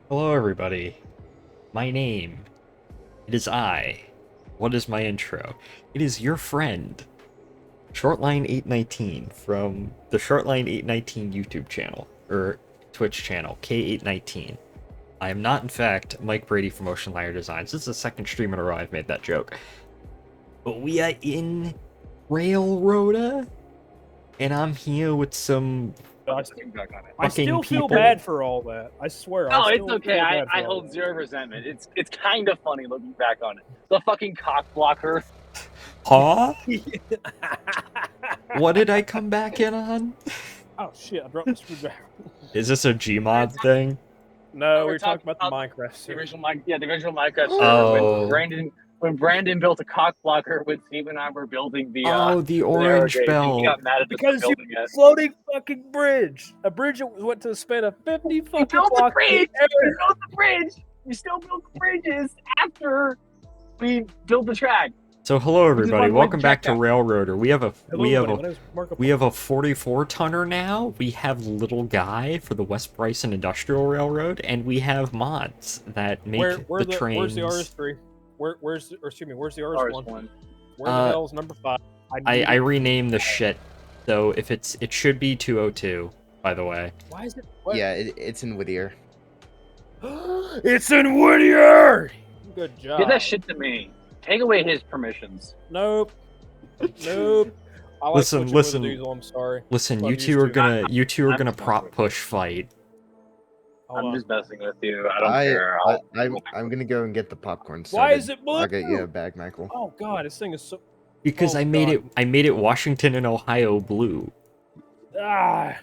Hello, everybody. My name. It is I. What is my intro? It is your friend, Shortline 819 from the Shortline 819 YouTube channel, or Twitch channel, K819. I am not, in fact, Mike Brady from Ocean Liner Designs. This is the second stream in a row I've made that joke. But we are in Railroader, and I'm here with some I fucking still feel people. bad for all that. I swear. No, I it's still okay. feel I bad for all hold that. zero resentment. It's kind of funny looking back on it. The fucking cock blocker. Huh? What did I come back in on? Oh shit! I dropped my screwdriver. Is this a Gmod thing? No, We're we were talking about the talking Minecraft The server. original the original Minecraft server Oh. when Brandon built a cock blocker when Steve and I were building the The orange He bell. got mad at us Because for you building it. floating fucking bridge. A bridge that went to spend a 50 fucking built the block. bridge. We built the bridge. We still built the bridges after we built the track. So hello everybody, welcome back to Jackass. Railroader. We have a Hello, everybody. My name's Marco. we have a 44 tonner now. We have Little Guy for the West Bryson Industrial Railroad, and we have mods that make Where's the trains. Where's the RS3? Where's the RS1? RS1. Where the hell's number 5? I renamed the shit, so if it should be 202, by the way. Why is it? Yeah, it's in Whittier. It's in Whittier. Good job. Give that shit to me. Take away his permissions. Nope. Nope. I like Listen, switching with listen. the Diesel, I'm sorry. Listen, Well, you I'm two used are to. gonna I'm gonna just prop messing push fight. Hold I'm on. just messing with you. I don't care. I'm gonna go and get the popcorn Why started. is it blue? I'll get you a bag, Michael. Oh god, this thing is so. Because Oh, I made God. it Washington and Ohio blue. Ah.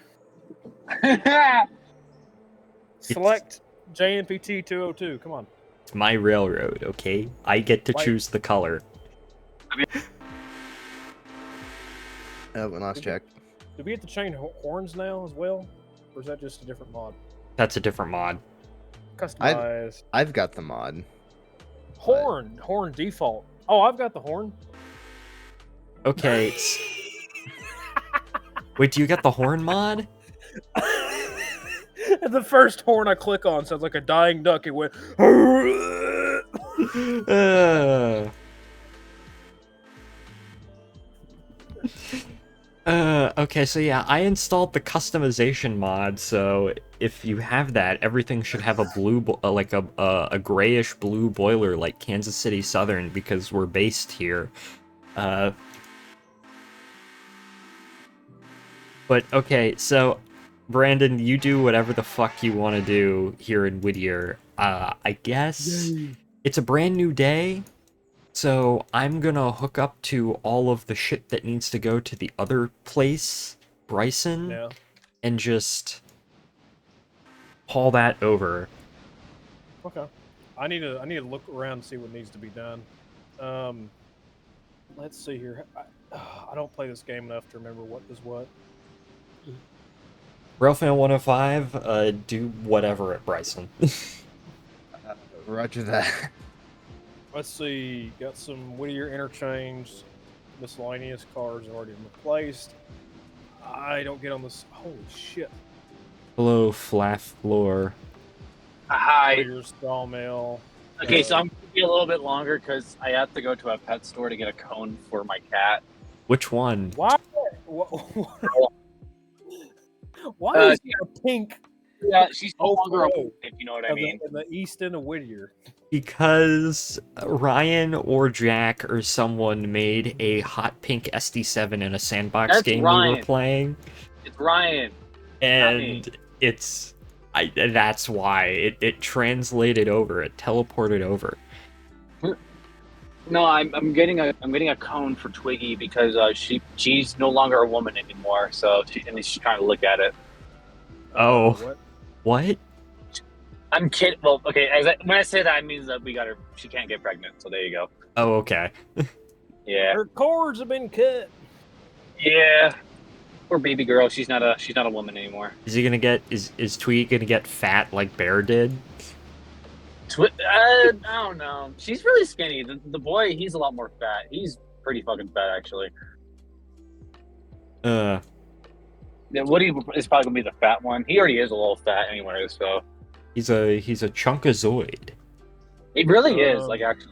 Select JNPT 202. Come on. It's my railroad, okay? I get to Why- choose the color. Last check. Do we get to change horns now as well, or is that just a different mod? That's a different mod. Customize I've got the mod. horn default. Oh, I've got the horn. Okay. Wait, do you get the horn mod? And the first horn I click on sounds like a dying duck. It went. Okay, so yeah, I installed the customization mod, so if you have that, everything should have a blue, like a grayish blue boiler like Kansas City Southern, because we're based here. But okay, so Brandon, you do whatever the fuck you want to do here in Whittier. I guess it's a brand new day, so I'm gonna hook up to all of the shit that needs to go to the other place, Bryson, Yeah. and just haul that over. Okay. I need to look around and see what needs to be done. Let's see here. I don't play this game enough to remember what is what. Railfan 105, do whatever at Bryson. Roger that. Let's see. Got some Whittier interchange. Miscellaneous cars already replaced. I don't get on this. Holy shit. Hello, Flaff Floor. Hi. Whittier sawmill. Okay, so I'm gonna be a little bit longer because I have to go to a pet store to get a cone for my cat. Which one? Why? Why is there a pink Yeah, she's no Oh, longer a oh. if you know what I mean. in the east end of Whittier? Because Ryan or Jack or someone made a hot pink SD7 in a sandbox That's game we Ryan. were playing, It's Ryan. and that's why it translated over, it teleported over. No, I'm getting a cone for Twiggy because she's no longer a woman anymore. So she's trying to look at it. Oh. What? What? I'm kidding. Well, okay. When I say that, it means that we got her. She can't get pregnant. So there you go. Oh, okay. Yeah. Her cords have been cut. Yeah. Poor baby girl. She's not a woman anymore. Is he gonna get is Tweet gonna get fat like Bear did? I don't know. She's really skinny. The boy, he's a lot more fat. He's pretty fucking fat, actually. Uh, Yeah, Woody is probably gonna be the fat one. He already is a little fat anyway, so. He's a chunkazoid. It really is, like, actually.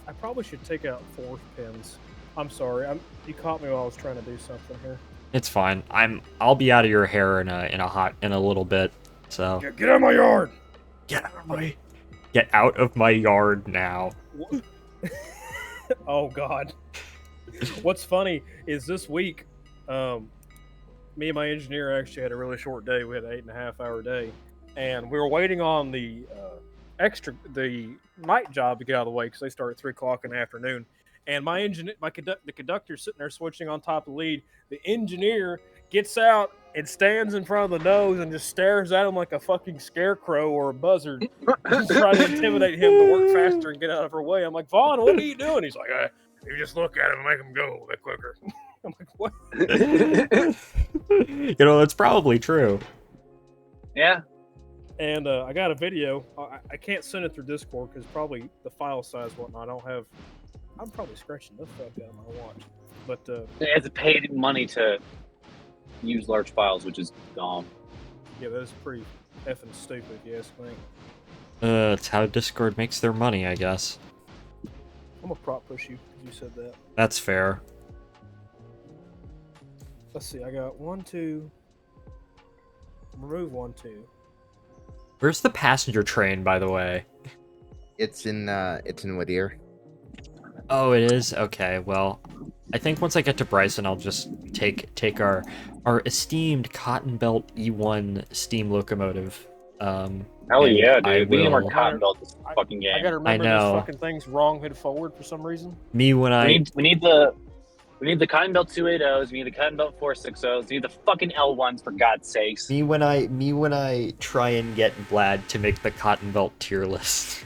I probably should take out fourth pins. I'm sorry. You caught me while I was trying to do something here. It's fine. I'll be out of your hair in a little bit. So Get out of my yard! get out of my yard now. Oh God. What's funny is this week, me and my engineer actually had a really short day. We had an 8.5-hour day, and we were waiting on the night job to get out of the way because they start at 3 o'clock in the afternoon. And the conductor's sitting there switching on top of the lead. The engineer gets out and stands in front of the nose and just stares at him like a fucking scarecrow or a buzzard, just trying to intimidate him to work faster and get out of her way. I'm like, Vaughn, what are you doing? He's like, you just look at him and make him go a bit quicker. I'm like, what? That's probably true. Yeah. And I got a video. I can't send it through Discord because probably the file size and whatnot. I'm probably scratching the fuck out of my watch. But it's paid money to use large files, which is dumb. Yeah, that is pretty effing stupid, if you ask me. It's how Discord makes their money, I guess. I'm gonna prop push you because you said that. That's fair. Let's see. I got 1, 2. Remove 1, 2. Where's the passenger train, by the way? It's in Whittier. Oh, it is? Okay, well, I think once I get to Bryson, I'll just take our esteemed Cotton Belt E1 steam locomotive. Hell yeah, dude. We need more will- Cotton Belt this fucking game. I gotta remember know. this fucking thing's wrong head forward for some reason. Me when I We need the Cotton Belt 280s. We need the Cotton Belt 460s. We need the fucking L1s for God's sakes. me when I try and get Vlad to make the Cotton Belt tier list.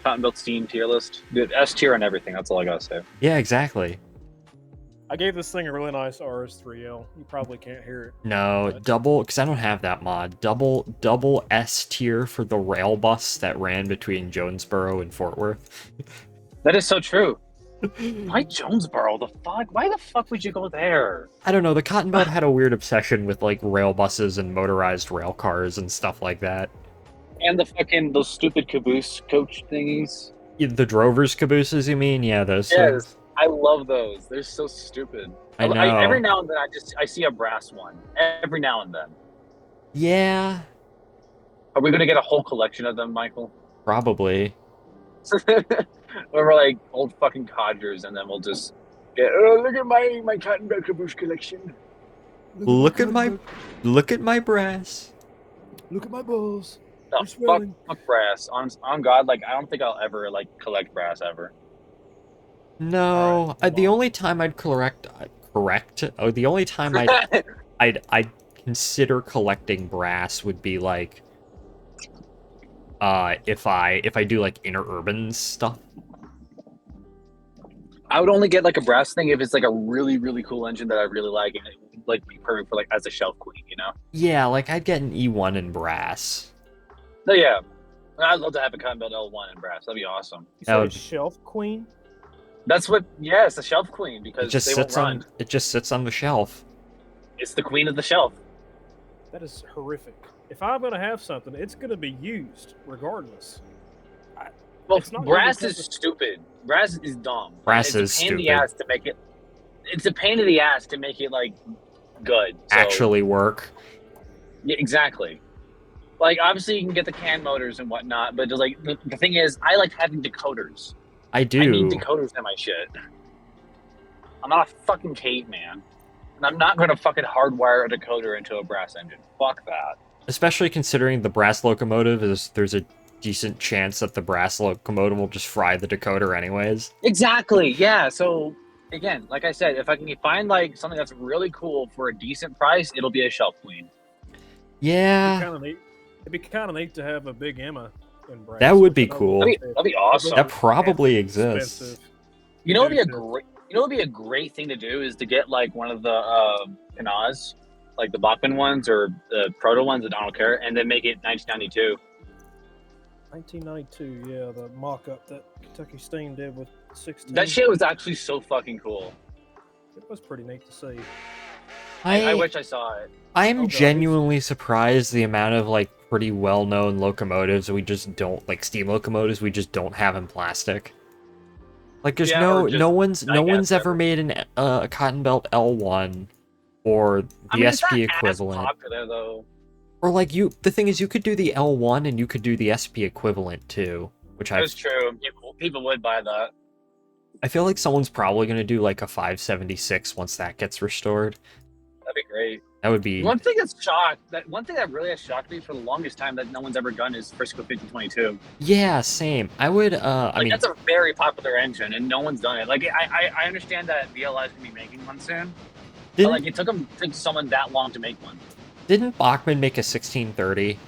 Cotton Belt Steam tier list. Dude, S tier and everything. That's all I gotta say. Yeah, exactly. I gave this thing a really nice RS3L. You probably can't hear it. No, But- double, because I don't have that mod. Double S tier for the rail bus that ran between Jonesboro and Fort Worth. That is so true. Why Jonesboro? The fuck? Why the fuck would you go there? I don't know, the Cotton Belt had a weird obsession with like rail buses and motorized rail cars and stuff like that. And those stupid caboose coach thingies. The drover's cabooses, you mean? Yeah, those Yes. things. I love those. They're so stupid. I know. Every now and then I see a brass one. Every now and then. Yeah, Are we gonna get a whole collection of them, Michael? probably. Where we're like old fucking codgers, and then we'll just get. Oh, look at my Cotton Belt caboose collection. Look at my brass. Look at my balls. No, They're swelling. fuck brass. On God, like I don't think I'll ever like collect brass ever. No, Alright, the only time I'd the only time I'd consider collecting brass would be like if I do like interurban stuff. I would only get like a brass thing if it's like a really really cool engine that I really like, and it would like be perfect for like as a shelf queen, you know? Yeah, like I'd get an E1 in brass. No, yeah. I'd love to have a Cotton Belt L1 in brass. That'd be awesome. You That said would- shelf queen? That's what. Yeah, it's a shelf queen because It just they sits won't run. it just sits on the shelf. It's the queen of the shelf. That is horrific. If I'm gonna have something, it's gonna be used regardless. Well, It's not brass really is stupid. Brass is dumb. Brass it's is a pain in the stupid. ass to make it. It's a pain in the ass to make it like good. So, Actually work. yeah, exactly. Like obviously you can get the can motors and whatnot, but just, like the thing is, I like having decoders. I do. I need decoders in my shit. I'm not a fucking caveman, and I'm not gonna fucking hardwire a decoder into a brass engine. Fuck that. Especially considering the brass locomotive there's a decent chance that the brass locomotive will just fry the decoder anyways. Exactly. Yeah. So again, like I said, if I can find like something that's really cool for a decent price, it'll be a shelf queen. Yeah. It'd be kind of neat to have a big Emma in brass. That would be But I cool. don't That'd be awesome. That probably Expensive. exists. You know, what'd be a Expensive. great. You know, what'd be a great thing to do is to get like one of the Kanaz, like the Bachmann ones or the Proto ones. I don't care, and then make it 1992. 1992, yeah, the mock-up that Kentucky Steam did with 16. That shit was actually so fucking cool. It was pretty neat to see. I wish I saw it. I'm Oh, God, genuinely surprised the amount of like pretty well-known locomotives we just don't like steam locomotives we just don't have in plastic. Like there's Yeah, or just no one's ever ever. made a Cotton Belt L1 or I the mean, it's SP not as equivalent. popular though. Or like the thing is you could do the L1 and you could do the SP equivalent too, which That's true. People would buy that. I feel like someone's probably going to do like a 576 once that gets restored. That'd be great. That would be One thing that really has shocked me for the longest time that no one's ever done is Frisco 5022. yeah, same. I would I mean That's a very popular engine, and no one's done it. Like, I understand that VLI is gonna be making one soon, but didn't like it took someone that long to make one. didn't Bachmann make a 1630?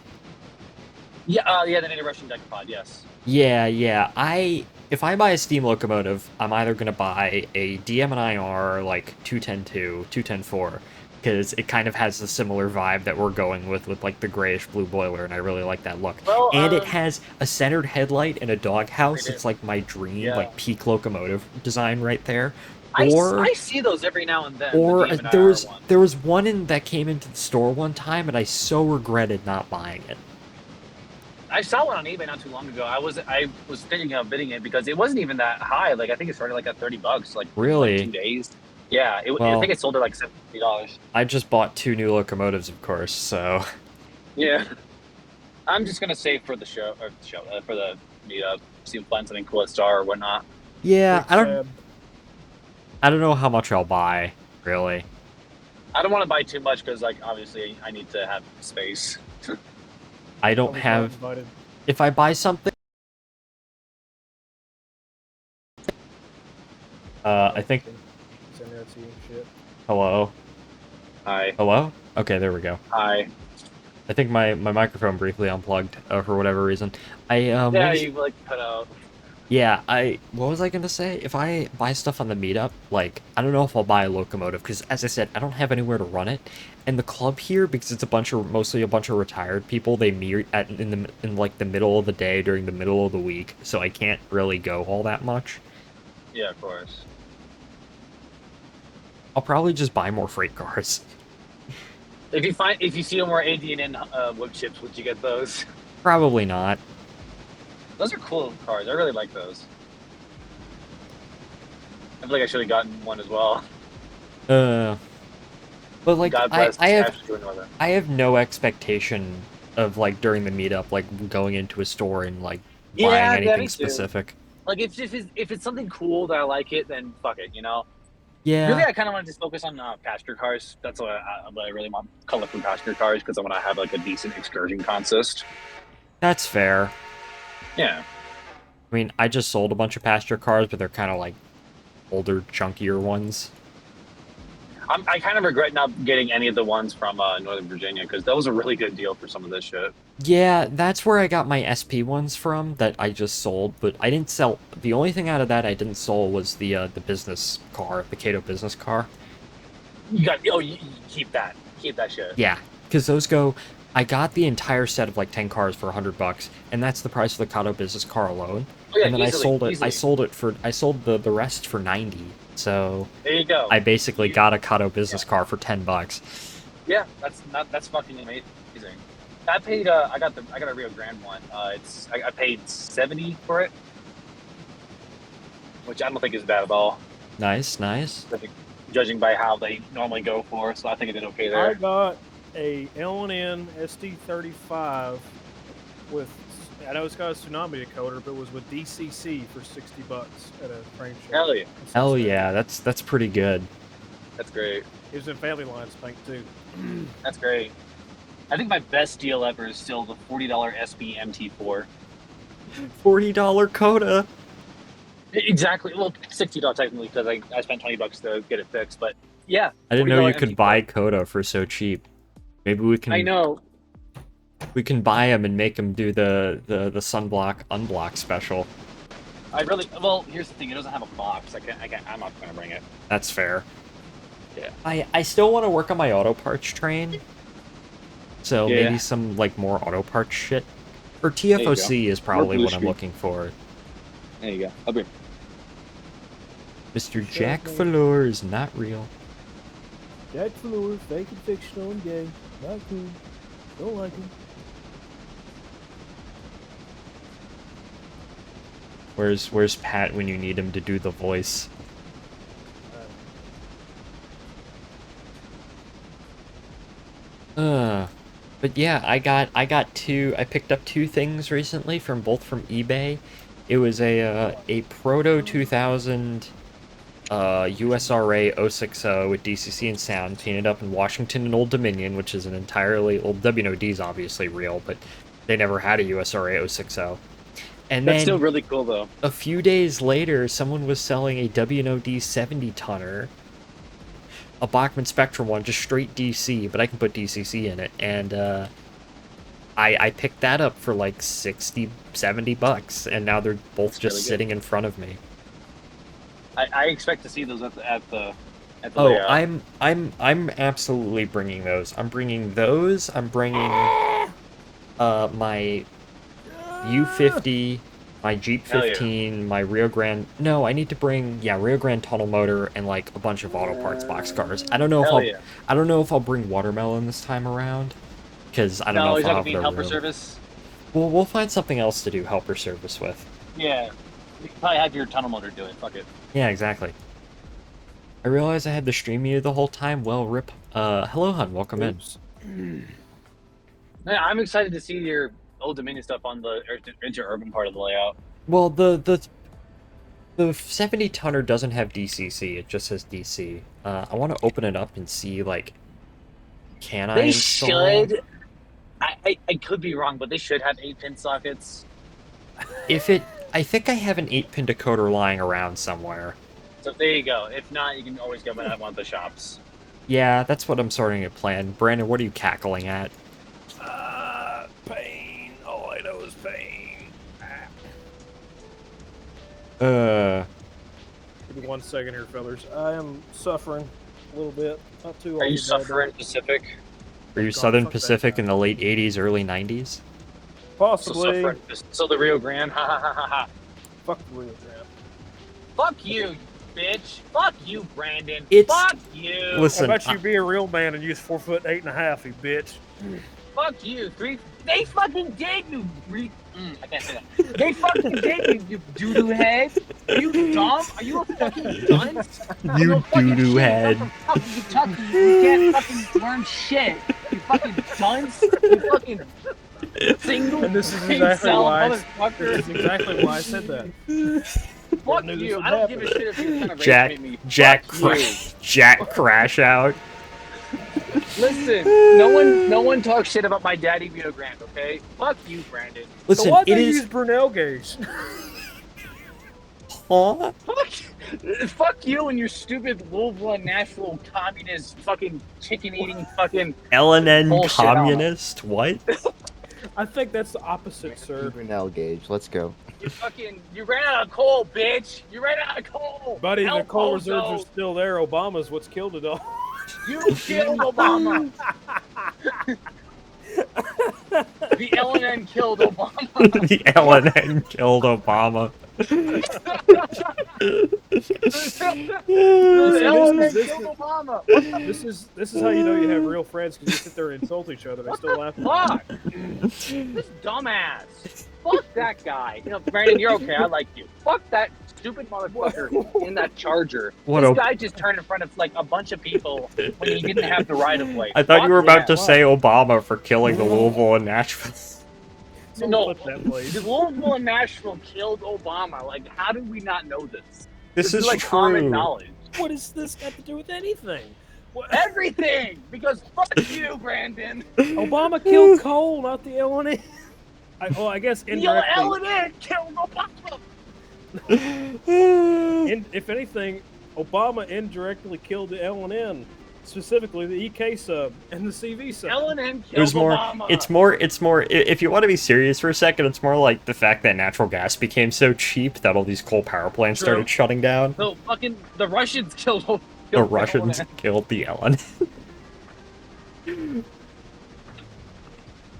Yeah, the native Russian deck pod, yes. Yeah. If I buy a steam locomotive, I'm either gonna buy a DM&IR like 210-2, 210-4, because it kind of has the similar vibe that we're going with like the grayish blue boiler, and I really like that look. Well, And it has a centered headlight and a doghouse. Right. It's like my dream, Yeah. like peak locomotive design right there. I see those every now and then. Or the DM&IR there one. was one that came into the store one time, and I so regretted not buying it. I saw one on eBay not too long ago. I was thinking of bidding it because it wasn't even that high. Like I think it started like at $30, like Really? like 2 days. Yeah, I Well- think it sold at like $70. I just bought 2 new locomotives, of course, so Yeah, I'm just gonna save for the show for the meetup. See if find something cool at Star or whatnot. yeah, Big sad. I don't know how much I'll buy, really. I don't want to buy too much because like obviously I need to have space. I don't I'll be have. invited. If I buy something, I think. Send that to you and shit. Hello, Hi, hello. Okay, there we go. hi. I think my microphone briefly unplugged for whatever reason. what Yeah, was- you like cut out. Yeah, what was I gonna say? If I buy stuff on the meetup, like, I don't know if I'll buy a locomotive, because as I said, I don't have anywhere to run it. And the club here, because it's mostly a bunch of retired people, they meet in like the middle of the day during the middle of the week, so I can't really go all that much. Yeah, of course. I'll probably just buy more freight cars. If you see no more AD&N wood chips, would you get those? Probably not. Those are cool cars. I really like those. I feel like I should have gotten one as well. But like, God bless I have Ashton Northern. I have no expectation of like during the meetup, like going into a store and like Yeah, buying yeah, anything me too. specific. Like if it's something cool that I like it, then fuck it, you know. Yeah. Really, I kind of want to just focus on passenger cars. That's what I really want, colorful passenger cars, because I want to have like a decent excursion consist. That's fair. Yeah. I mean, I just sold a bunch of passenger cars, but they're kind of like older, chunkier ones. I kind of regret not getting any of the ones from Northern Virginia, because that was a really good deal for some of this shit. Yeah, that's where I got my SP ones from that I just sold, but I didn't sell. The only thing out of that I didn't sell was the business car, the Cato business car. You keep that shit. Yeah, because those go. I got the entire set of like 10 cars for $100, and that's the price of the Cato business car alone. Oh, yeah, And then easily, I sold it. easily. I sold the rest for 90. So There you go. I basically got a Cato business car for $10. Yeah, that's fucking amazing. I paid. I got a Rio Grande one. I paid $70 for it, which I don't think is bad at all. Nice. Judging by how they normally go for, so I think it did okay I there. got a L&N SD35 with, I know it's got a tsunami decoder, but it was with DCC for $60 at a frame shop. Hell yeah, Hell yeah, that's pretty good. that's great. It was in Family Line Spank too. That's great. I think my best deal ever is still the $40 SB MT4. $40 Coda. Exactly. Well, $60 technically, because I spent $20 to get it fixed. But yeah, I didn't know you $40 could MT4. buy Coda for so cheap. Maybe we can. I know. We can buy them and make them do the sunblock unblock special. Well, here's the thing. It doesn't have a box. I'm not gonna bring it. That's fair. Yeah. I still want to work on my auto parts train. So Yeah. maybe some like more auto parts shit. Or you TFOC is probably blue what I'm screen. looking for. There you go. I'll bring. Mr. Jack Valor is not real. Jack Fleur, fake and fictional and gay. Not cool. Don't like him. Where's Pat when you need him to do the voice? But yeah, I picked up two things recently from eBay. It was a Proto 2000 USRA 060 with DCC and sound painted up in Washington and Old Dominion, which is an entirely old WNOD is obviously real, but they never had a USRA 060. And That's then still really cool, though. a few days later, someone was selling a WNOD 70 tonner, a Bachmann Spectrum one, just straight DC, but I can put DCC in it, and I picked that up for like 60, 70 bucks, and now they're both just really sitting in front of me. I expect to see those at the Oh, layout. I'm absolutely bringing those. I'm bringing those. I'm bringing my U50, my Jeep Hell yeah. 15, my Rio Grande. No, I need to bring Rio Grande tunnel motor and like a bunch of auto parts boxcars. I don't know Hell if yeah. I don't know if I'll bring Watermelon this time around, because I don't know No, if he's I'll not have gonna be the in helper room. service. We'll find something else to do helper service with. Yeah. You can probably have your tunnel motor do it. Fuck it. Yeah, exactly. I realized I had the stream muted the whole time. Well, rip. Hello, hun. Welcome in. Yeah, I'm excited to see your Old Dominion stuff on the interurban part of the layout. Well, the 70 tonner doesn't have DCC. It just says DC. I want to open it up and see, like, can I They install? should. I could be wrong, but they should have 8-pin sockets. I think I have an 8-pin decoder lying around somewhere. So there you go. If not, you can always go at one of the shops. Yeah, that's what I'm starting to plan. Brandon, what are you cackling at? Pain. All I know is pain. Give me 1 second here, fellas. I am suffering a little bit. Not too. Are you awfully bad, suffering Pacific? Were you God, Southern fuck that Pacific guy. in the late 80s, early 90s? Possibly. So the Rio Grande. Ha ha ha ha ha. Fuck the Rio Grande. Fuck you, bitch. Fuck you, Brandon. It's- Fuck you. Listen, How about you be a real man and use 4'8.5", you bitch? Fuck you. They fucking did, you. I can't say that. They fucking did, you doo-doo head. Are you dumb? Are you a fucking dunce? You doo-doo head. Fucking Kentucky. You can't fucking learn shit. You fucking dunce. You fucking single. And this is brain exactly cell why. motherfucker. This is exactly why I said that. Fuck knew this you. would I don't give a happen. shit if you're trying to Jack, rape me. Jack, Fuck you. Jack, crash out. Listen, no one talks shit about my daddy Vito Grande, okay? Fuck you, Brandon. Listen, so why it they is. use Brunel gauge? Huh? Fuck you and your stupid Louisville and Nashville communist fucking chicken eating fucking LNN Bullshit, I don't know. communist? What? I think that's the opposite, sir. Brunel gauge. Let's go. you ran out of coal, bitch. You ran out of coal. Buddy, the Help coal Bozo. reserves are still there. Obama's what's killed it all. You killed Obama. The LNN killed Obama. The LNN killed Obama. The LNN this- killed Obama. This is how you know you have real friends, because you sit there and insult each other. They still laugh. Fuck! This dumbass. Fuck that guy. You know, Brandon, you're okay. I like you. Fuck that stupid motherfucker in that Charger. What This a- guy just turned in front of like a bunch of people when he didn't have the right of way. I thought Fuck you were about to yeah. say Obama for killing the Louisville and Nashville. No, Clip that, please. Louisville and Nashville killed Obama. Like, how did we not know this? This is like common true. knowledge. What does this got to do with anything? What? Everything! Because fuck you, Brandon. Obama killed Cole, not the LNN. I guess The indirectly. LNN killed Obama. If anything, Obama indirectly killed the LNN, specifically the EK sub and the CV sub. LNN killed It was more. Obama. It's more. If you want to be serious for a second, it's more like the fact that natural gas became so cheap that all these coal power plants True. started shutting down. So fucking the Russians killed The Russians LNN. killed the LNN.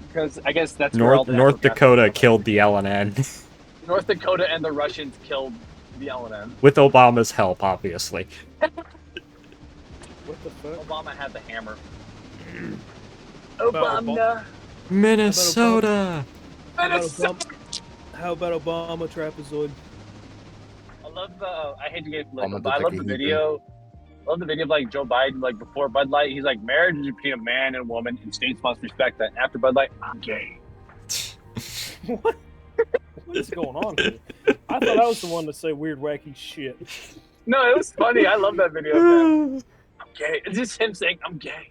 Because I guess that's where all North the Dakota killed the LNN North Dakota and the Russians killed the LNN. with Obama's help, obviously. Well, What the fuck? Obama had the hammer. About Obama. Minnesota. How about Obama trapezoid? I love the. I hate to get Obama political, but I love the Doohickey video. I love the video of like Joe Biden, like before Bud Light. He's like, marriage is between a man and a woman, and states must respect that. And after Bud Light, I'm gay. What? What is going on here? I thought I was the one to say weird, wacky shit. No, it was funny. I love that video. Of him. I'm gay. It's just him saying, "I'm gay."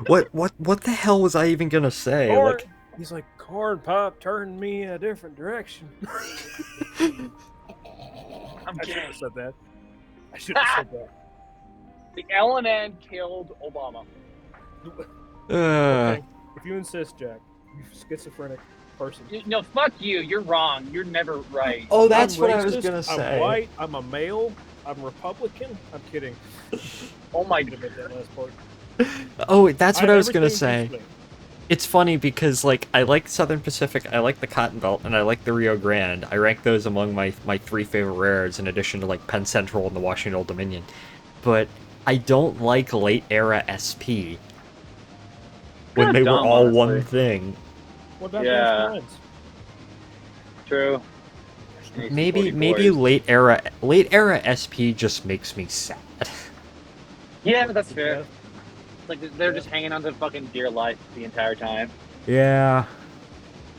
What the hell was I even gonna say? Corn, Like, he's like, corn pop turned me a different direction. I'm I should gay. have said that. I should have said that. The LNN killed Obama. Okay, if you insist, Jack, you schizophrenic person. No, fuck you. You're wrong. You're never right. oh, that's I'm what I was racist, gonna say. I'm white. I'm a male. I'm Republican. I'm kidding. Oh my I could have made that last part. Oh, that's what I was gonna Everything say. against me. It's funny because, like, I like Southern Pacific, I like the Cotton Belt, and I like the Rio Grande. I rank those among my 3 favorite rares, in addition to, like, Penn Central and the Washington Old Dominion. But I don't like late-era SP. When Kinda they were dumb, all honestly. one thing. What about Yeah. those friends? True. Maybe 40 late-era SP just makes me sad. Yeah, that's fair. Yeah. Like they're just hanging on to fucking dear life the entire time. Yeah.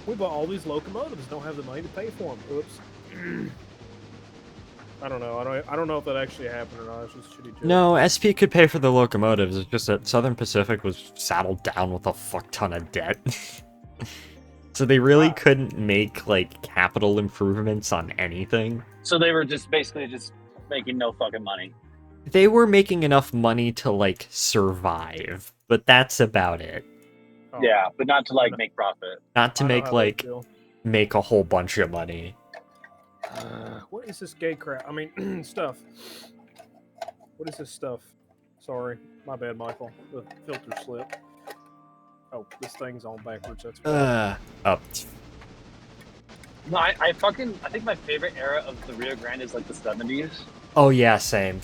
We bought all these locomotives. Don't have the money to pay for them. Oops. I don't know. I don't know if that actually happened or not. It's just a shitty joke. No, SP could pay for the locomotives, it's just that Southern Pacific was saddled down with a fuck ton of debt. So they really couldn't make, like, capital improvements on anything. So they were just basically just making no fucking money. They were making enough money to, like, survive, but that's about it. Oh, Yeah, but not to like make profit. Not to I know make, how they like, feel. make a whole bunch of money. What is this gay crap? I mean, stuff. What is this stuff? Sorry, my bad, Michael. The filter slipped. Oh, this thing's on backwards. That's why. Oh. No, I think my favorite era of the Rio Grande is like the 70s. Oh yeah, same.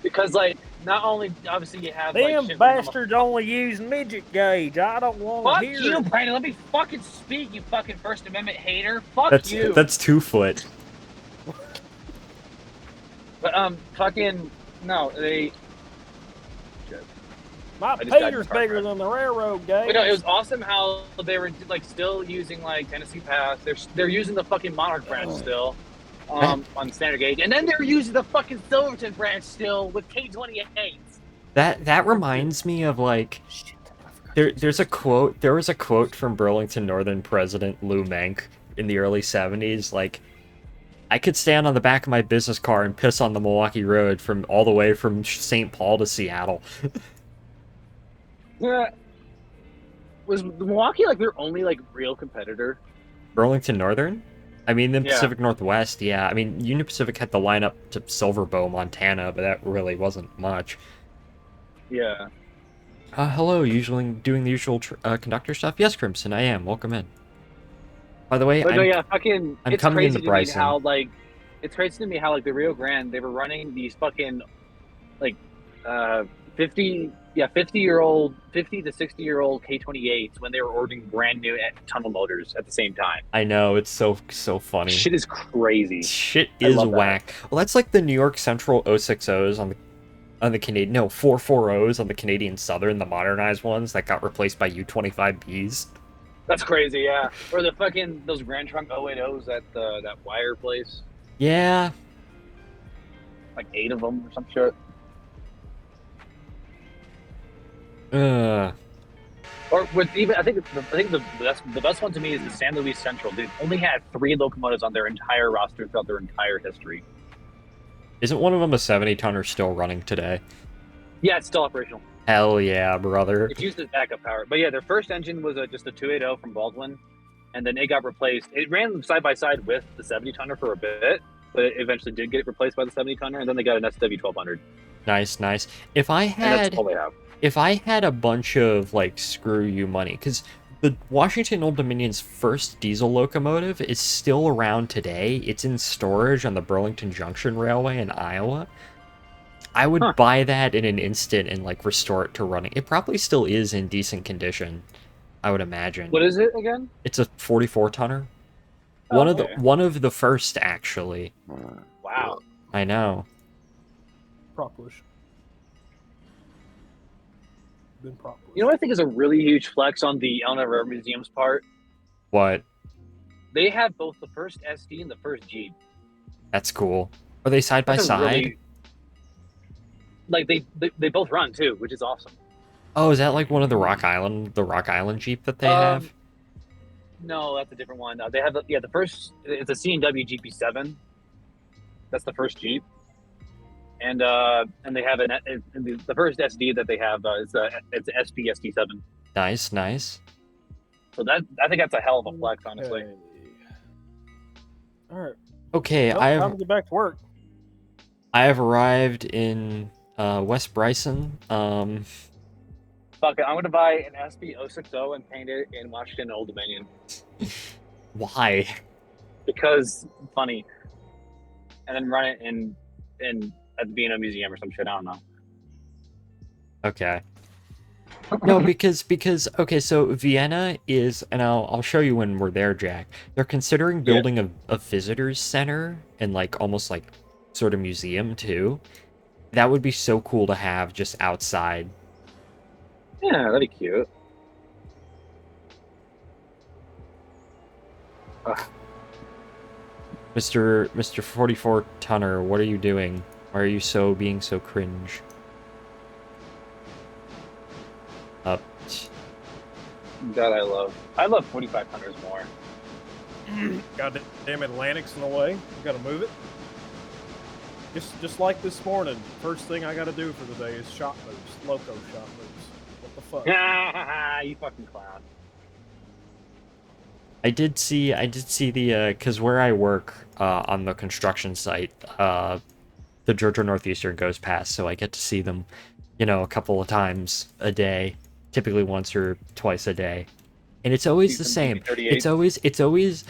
Because like not only obviously you have like Them shit bastards only use midget gauge. I don't want Fuck to hear you, it. Brandon. Let me fucking speak, you fucking First Amendment hater. Fuck you. That's 2 foot. But fucking no, they. My I just got Peter's the car bigger right. than the railroad gauge. But no, it was awesome how they were like still using like Tennessee Pass. They're using the fucking Monarch branch still, on standard gauge, and then they're using the fucking Silverton branch still with K28s. That reminds me of, like, there was a quote from Burlington Northern President Lou Menck in the early 70s, like, I could stand on the back of my business car and piss on the Milwaukee Road from all the way from St. Paul to Seattle. Yeah. Was Milwaukee like their only like real competitor? Burlington Northern? I mean, the Yeah. Pacific Northwest, yeah. I mean, Union Pacific had the lineup to Silverbow, Montana, but that really wasn't much. Yeah. Hello, usually doing the usual conductor stuff? Yes, Crimson, I am. Welcome in. By the way, But no, yeah, fucking. I'm It's coming crazy into to me Bryson. how like, it's crazy to me how like the Rio Grande they were running these fucking, like, 50 to 60-year-old K28s when they were ordering brand new tunnel motors at the same time. I know, it's so funny. Shit is crazy. Shit I is love that. whack. Well, that's like the New York Central 060s on the Canadian, no, 440s on the Canadian Southern, the modernized ones that got replaced by U25Bs. That's crazy, yeah. Or the fucking those Grand Trunk 080s at that wire place, Yeah. like 8 of them or some shit. Uh, Or with even I think the best one to me is the San Luis Central. They only had 3 locomotives on their entire roster throughout their entire history. isn't one of them a 70-tonner still running today? Yeah, it's still operational. Hell yeah, brother. It's used as backup power. But yeah, their first engine was just a 280 from Baldwin, and then it got replaced. It ran side by side with the 70-tonner for a bit, but it eventually did get replaced by the 70-tonner, and then they got an SW1200. Nice. If I And that's had all they have. if I had a bunch of, like, screw you money, because the Washington Old Dominion's first diesel locomotive is still around today. It's in storage on the Burlington Junction Railway in Iowa. I would Huh. buy that in an instant and like restore it to running. It probably still is in decent condition, I would imagine. What is it again? It's a 44 tonner. Oh, One okay. of the first, actually. Wow. I know. Prop push. Been prop push. You know what I think is a really huge flex on the Eleanor River Museum's part? What? They have both the first SD and the first Jeep. That's cool. Are they side by That's a side? really- like they both run too, which is awesome. Oh, is that like one of the Rock Island Jeep that they have? No, that's a different one. They have the first. It's a C&W GP7. That's the first Jeep, and they have the first SD that they have is it's SP SD7. Nice, nice. So that I think that's a hell of a flex, honestly. Okay. All right. Okay, Well, time to get back to work. I have arrived in West Bryson. Fuck it, I'm gonna buy an SP 060 and paint it in Washington Old Dominion Why? because it's funny, and then run it in at the B&O museum or some shit. I don't know. Okay. No, because okay, so Vienna is, and I'll show you when we're there, Jack. They're considering building a visitors center and like almost like sort of museum too. That would be so cool to have just outside. Yeah, that'd be cute. Mr. 44 Tonner, what are you doing? Why are you being so cringe? Up. That I love 4500s more. God damn Atlantic's in the way. We gotta move it. Just like this morning, first thing I gotta do for the day is shot moves. Loco shot moves. What the fuck? You fucking clown. I did see the because where I work on the construction site, the Georgia Northeastern goes past, so I get to see them, a couple of times a day, typically once or twice a day, and it's always the same. It's always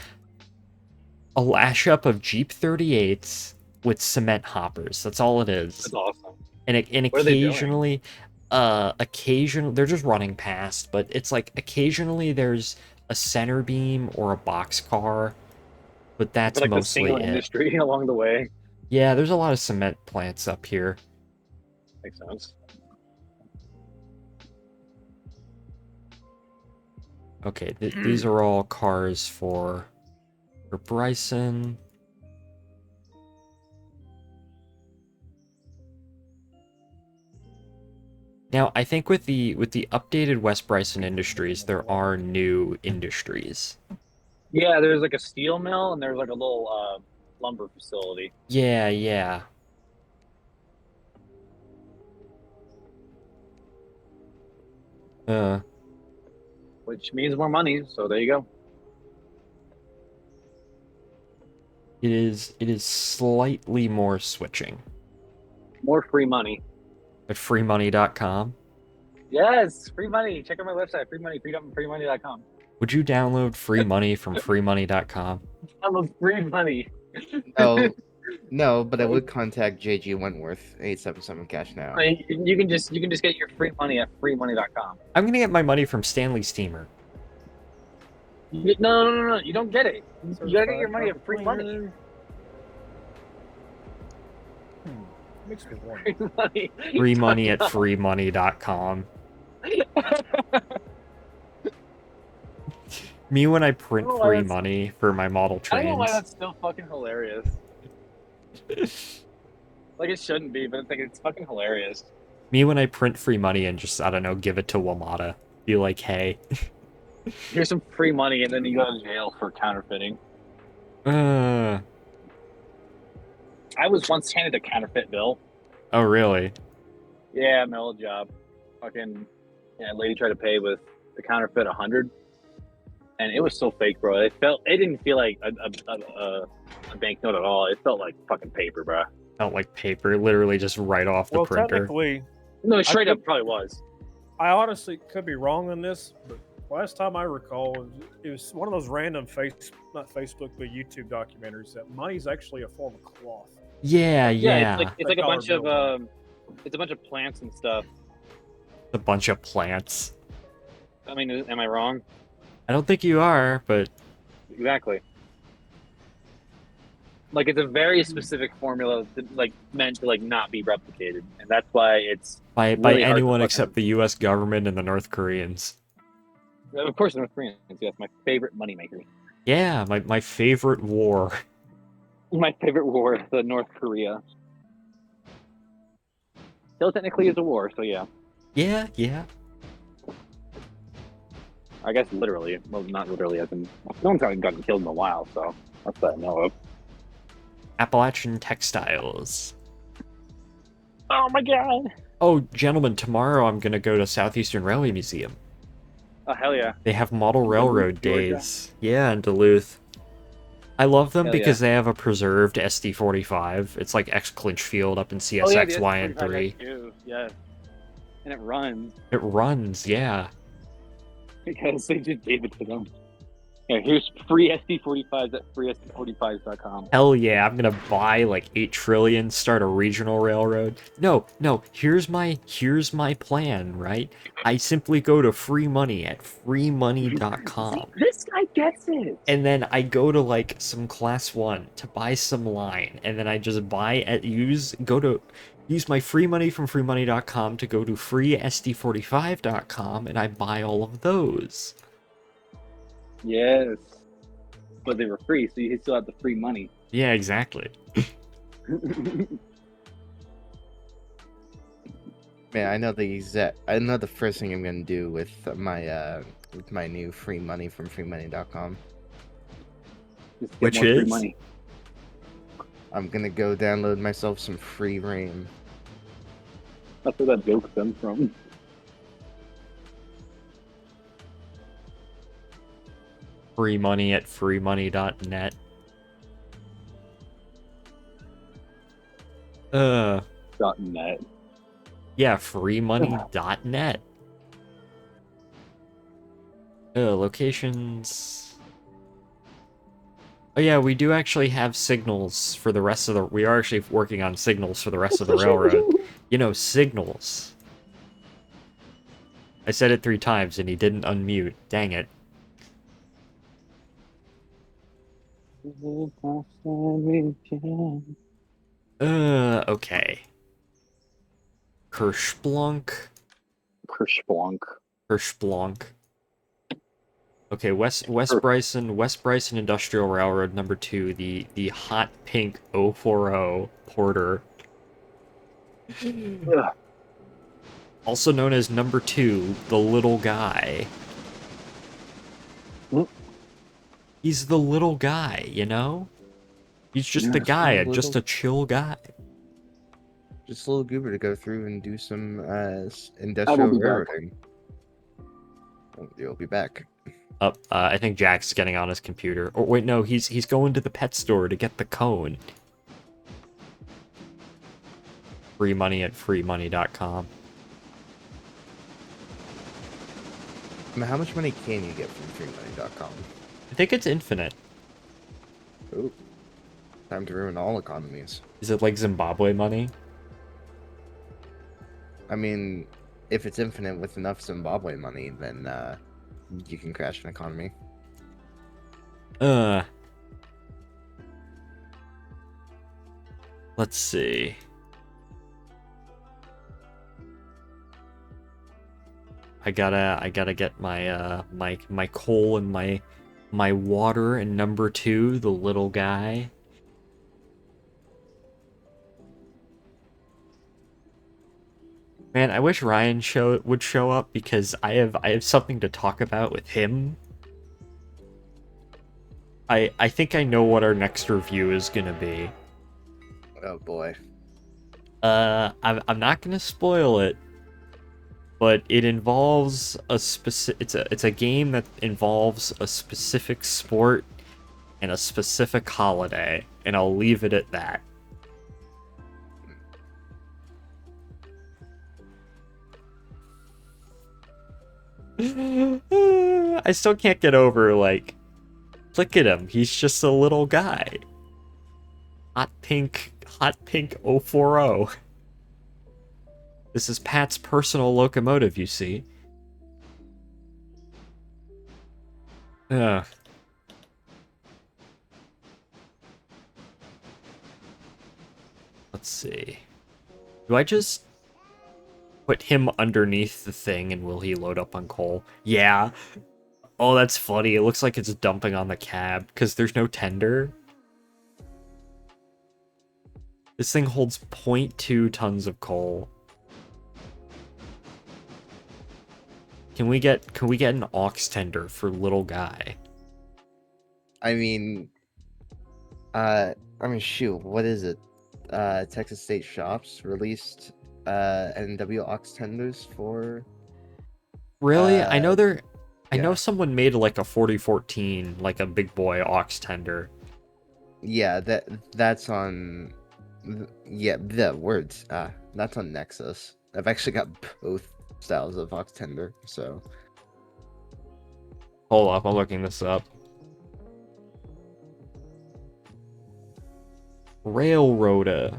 a lash up of Jeep 38s with cement hoppers. That's all it is. That's awesome. And What are they doing? occasionally they're just running past, but it's like occasionally there's a center beam or a box car, but that's like the mostly single it. industry along the way. Yeah, there's a lot of cement plants up here. Makes sense. Okay, these are all cars for Bryson. Now, I think with the updated West Bryson Industries, there are new industries. Yeah, there's like a steel mill and there's like a little lumber facility. Yeah, yeah. Which means more money, so there you go. It is slightly more switching. More free money. At freemoney.com. Yes, free money. Check out my website, freemoney.com. Would you download free money from freemoney.com? I love free money. No, but I would contact JG Wentworth 877 cash now. You can just get your free money at freemoney.com. I'm gonna get my money from Stanley Steamer. No. You don't get it. You gotta get your money at free money. Makes me wonder. Free money. Free money at freemoney.com. Me when I print I don't know why free that's- money for my model I don't know why trains. that's still fucking hilarious. Like it shouldn't be, but it's fucking hilarious. Me when I print free money and just, I don't know, give it to Wamada. Be like, hey. Here's some free money, and then you go to jail for counterfeiting. Uh, I was once handed a counterfeit bill. oh, really? Yeah, my old job. Fucking, yeah, lady tried to pay with the counterfeit 100, and it was so fake, bro. It didn't feel like a banknote at all. It felt like fucking paper, bro. Felt like paper, literally just right off the Well, printer. technically, No, straight could- up probably was. I honestly could be wrong on this, but last time I recall, it was one of those random not Facebook, but YouTube documentaries that money's actually a form of cloth. Yeah, yeah. It's like a bunch of It's a bunch of plants and stuff. A bunch of plants. I mean, am I wrong? I don't think you are, but Exactly. Like it's a very specific formula, that, like meant to like not be replicated, and that's why it's by really hard to anyone fucking- except the U.S. government and the North Koreans. Of course, North Koreans. Yes, my favorite moneymaker. Yeah, my favorite war. My favorite war, the North Korea. Still technically is a war, so yeah. Yeah. I guess literally. Well, not literally, as in no one's gotten killed in a while, so that's what I know of. Appalachian textiles. Oh my god! Oh, gentlemen, tomorrow I'm gonna go to Southeastern Railway Museum. Oh hell yeah! They have model railroad Georgia? days. Yeah, in Duluth. I love them Hell because they have a preserved SD-45. It's like X-Clinchfield up in CSX, Y, and 3. Yes, and it runs It runs, yeah. because they just gave it to them. Yeah, here's free SD45s at freesd45s.com. Hell yeah, I'm gonna buy like 8 trillion, start a regional railroad. No, here's my plan, right? I simply go to free money at freemoney.com. This guy gets it. And then I go to like some class 1 to buy some line, and then I just use my free money from freemoney.com to go to freesd45.com, and I buy all of those. Yes, but they were free, so you still have the free money. Yeah, exactly. Man, I know the first thing I'm gonna do with my new free money from freemoney.com. Just get Which more free is? money. I'm gonna go download myself some free RAM. That's where that joke comes from. Free money at freemoney.net. .net. Yeah, freemoney.net. Locations. Oh yeah, we do actually have signals for the rest of the... We are actually working on signals for the rest of the railroad. You know, signals. I said it 3 times and he didn't unmute. Dang it. Okay. Kershblonk. Kershblonk. Okay, West Bryson Industrial Railroad number 2, the hot pink 040 Porter. Ugh. Also known as number 2, the little guy. Hmm? He's the little guy, you know? He's just a Yeah, guy, some just a chill guy. Just a little goober to go through and do some I will industrial be back. railroading. Oh, you'll be back. I think Jack's getting on his computer. Or wait, no, he's going to the pet store to get the cone. Free money at freemoney.com. I mean, how much money can you get from freemoney.com? I think it's infinite. Ooh. Time to ruin all economies. Is it like Zimbabwe money? I mean, if it's infinite with enough Zimbabwe money, then you can crash an economy. Let's see. I gotta get my my coal and my water and number 2, the little guy. Man, I wish Ryan would show up because I have something to talk about with him. I think I know what our next review is gonna be. Oh boy. I'm not gonna spoil it, but it involves a specific. It's a game that involves a specific sport and a specific holiday, and I'll leave it at that. I still can't get over, like, look at him. He's just a little guy. Hot pink 040. This is Pat's personal locomotive, you see. Ugh. Let's see. Do I just put him underneath the thing and will he load up on coal? Yeah. Oh, that's funny. It looks like it's dumping on the cab because there's no tender. This thing holds 0.2 tons of coal. Can we get an aux tender for little guy? I mean, shoot, what is it? Texas State Shops released NW aux tenders for. Really? I know I know yeah. someone made like a 4014, like a big boy aux tender. Yeah, that's on. Yeah, the words. That's on Nexus. I've actually got both styles of aux tender, so. Hold up, I'm looking this up. Railroader.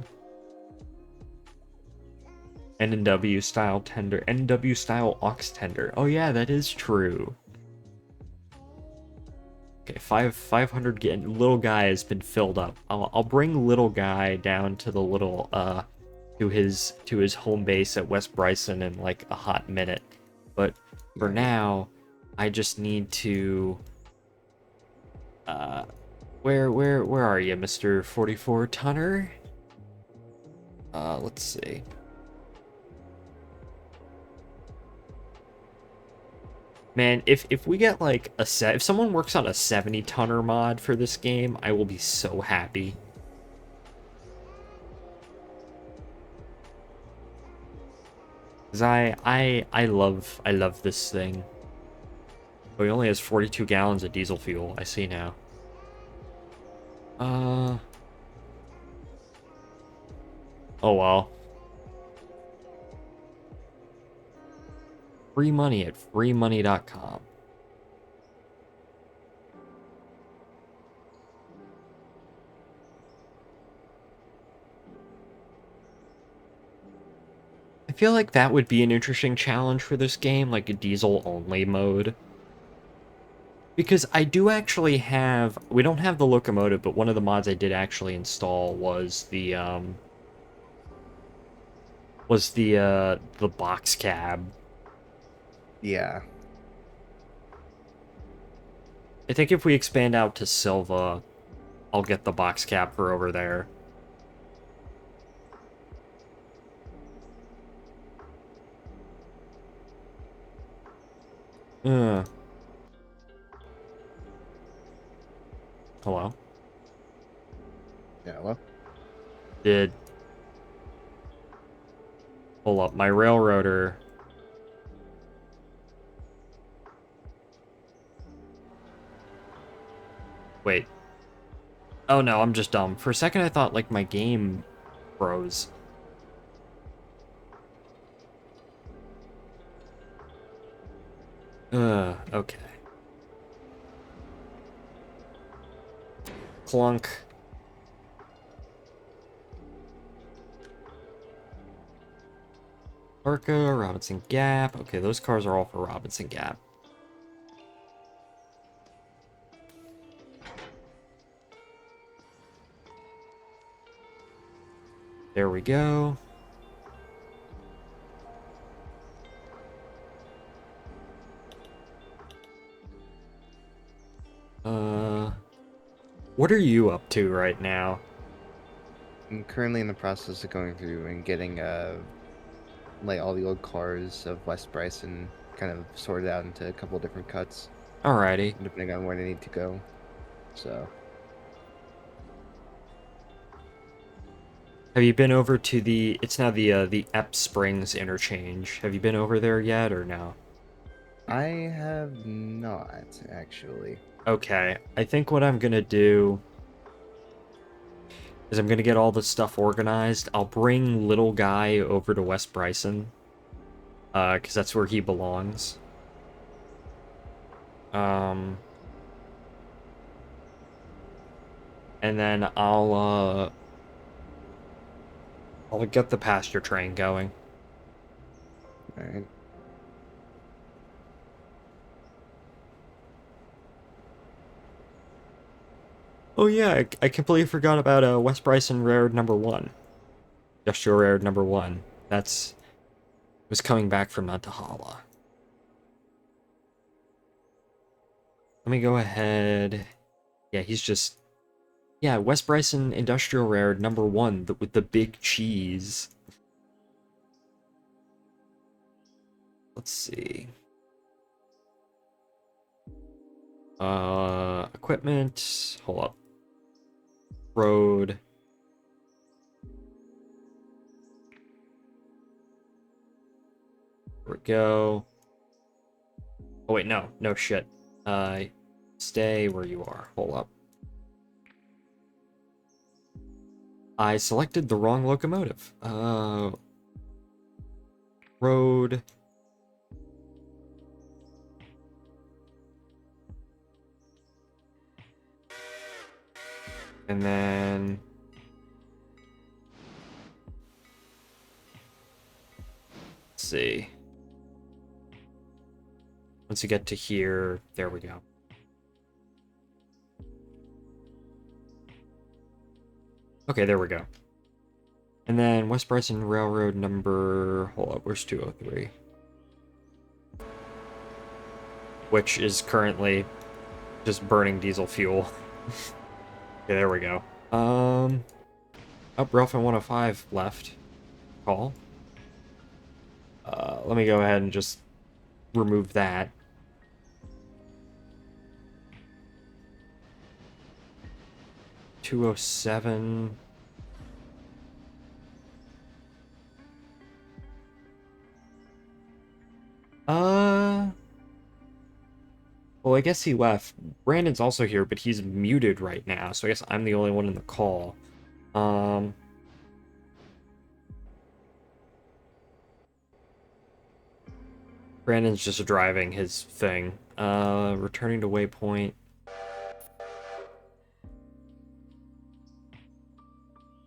NW style tender. NW style aux tender. Oh yeah, that is true. Okay, 500 little guy has been filled up. I'll bring little guy down to the little to his home base at West Bryson in like a hot minute. But for Yeah. now, I just need to where are you, Mr. 44 tonner? Let's see. Man, if we get like if someone works on a 70 tonner mod for this game, I will be so happy. Cause I love this thing. Oh, he only has 42 gallons of diesel fuel. I see now. Oh well. Free money at freemoney.com. I feel like that would be an interesting challenge for this game, like a diesel only mode. Because I do actually have, we don't have the locomotive, but one of the mods I did actually install was the box cab. Yeah. I think if we expand out to Silva, I'll get the box cab for over there. Hello? Yeah, well. Did... Pull up my railroader. Wait. Oh no, I'm just dumb. For a second I thought like my game froze. Okay. Clunk. Arca, Robinson Gap. Okay, those cars are all for Robinson Gap. There we go. What are you up to right now? I'm currently in the process of going through and getting like all the old cars of West Bryson kind of sorted out into a couple different cuts, Alrighty. depending on where they need to go. So. Have you been over to it's now the Ep Springs interchange. Have you been over there yet or no? I have not, actually. Okay, I think what I'm gonna do is I'm gonna get all this stuff organized. I'll bring little guy over to West Bryson, because that's where he belongs. And then I'll get the pasture train going. Alright. Oh yeah, I completely forgot about West Bryson Railroad number 1. Industrial Railroad number 1. That's was coming back from Nantahala. Let me go ahead. Yeah, he's just... Yeah, West Bryson Industrial Railroad number 1 with the big cheese. Let's see. Equipment. Hold up. Road. There we go. Oh wait, no. No shit. Stay where you are. Hold up. I selected the wrong locomotive. Road. And then... Let's see. Once you get to here, there we go. Okay, there we go. And then West Bryson Railroad number... Hold up, where's 203? Which is currently just burning diesel fuel. Okay, there we go. Oh, Ralph and 105 left. Call. Let me go ahead and just remove that. $207. Well, I guess he left. Brandon's also here, but he's muted right now, so I guess I'm the only one in the call. Brandon's just driving his thing. Returning to waypoint.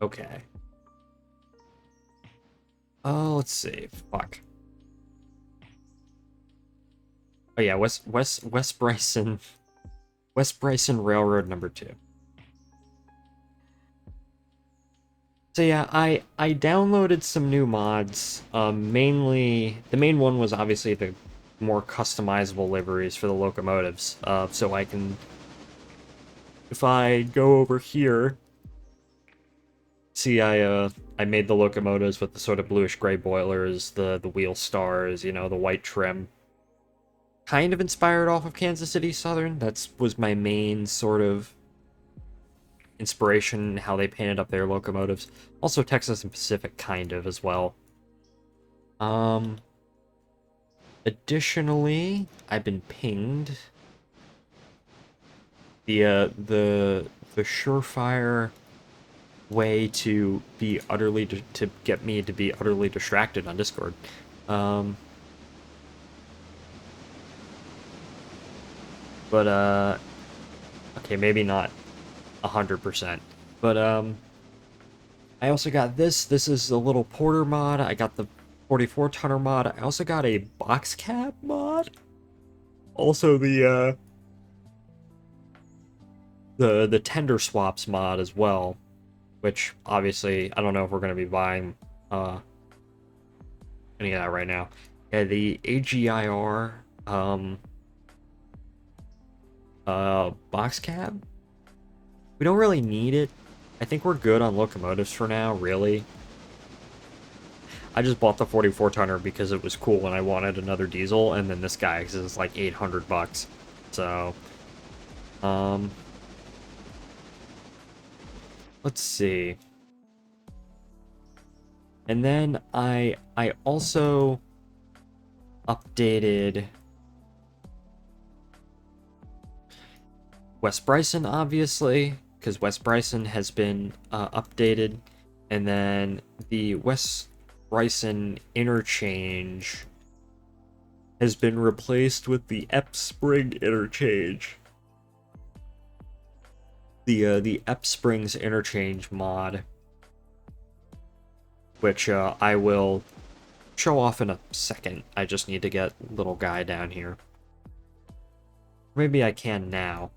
Okay. Oh, let's see. Fuck. Oh yeah, West Bryson Railroad number 2. So yeah, I downloaded some new mods. Mainly the main one was obviously the more customizable liveries for the locomotives. So I can, if I go over here, see I made the locomotives with the sort of bluish gray boilers, the wheel stars, you know, the white trim. Kind of inspired off of Kansas City Southern. That was my main sort of inspiration, how they painted up their locomotives. Also Texas and Pacific kind of as well. Additionally, I've been pinged the surefire way to be utterly to get me to be utterly distracted on Discord. But okay, maybe not 100%. But I also got this. This is a little porter mod. I got the 44 tonner mod. I also got a box cab mod. Also the tender swaps mod as well, which obviously I don't know if we're gonna be buying any of that right now. Yeah, the AGIR box cab. We don't really need it. I think we're good on locomotives for now, really. I just bought the 44 tonner because it was cool and I wanted another diesel, and then this guy is like $800. So, let's see. And then I also updated West Bryson, obviously, because West Bryson has been updated, and then the West Bryson interchange has been replaced with the Ep Spring interchange. The Ep Springs interchange mod, which I will show off in a second. I just need to get little guy down here. Maybe I can now.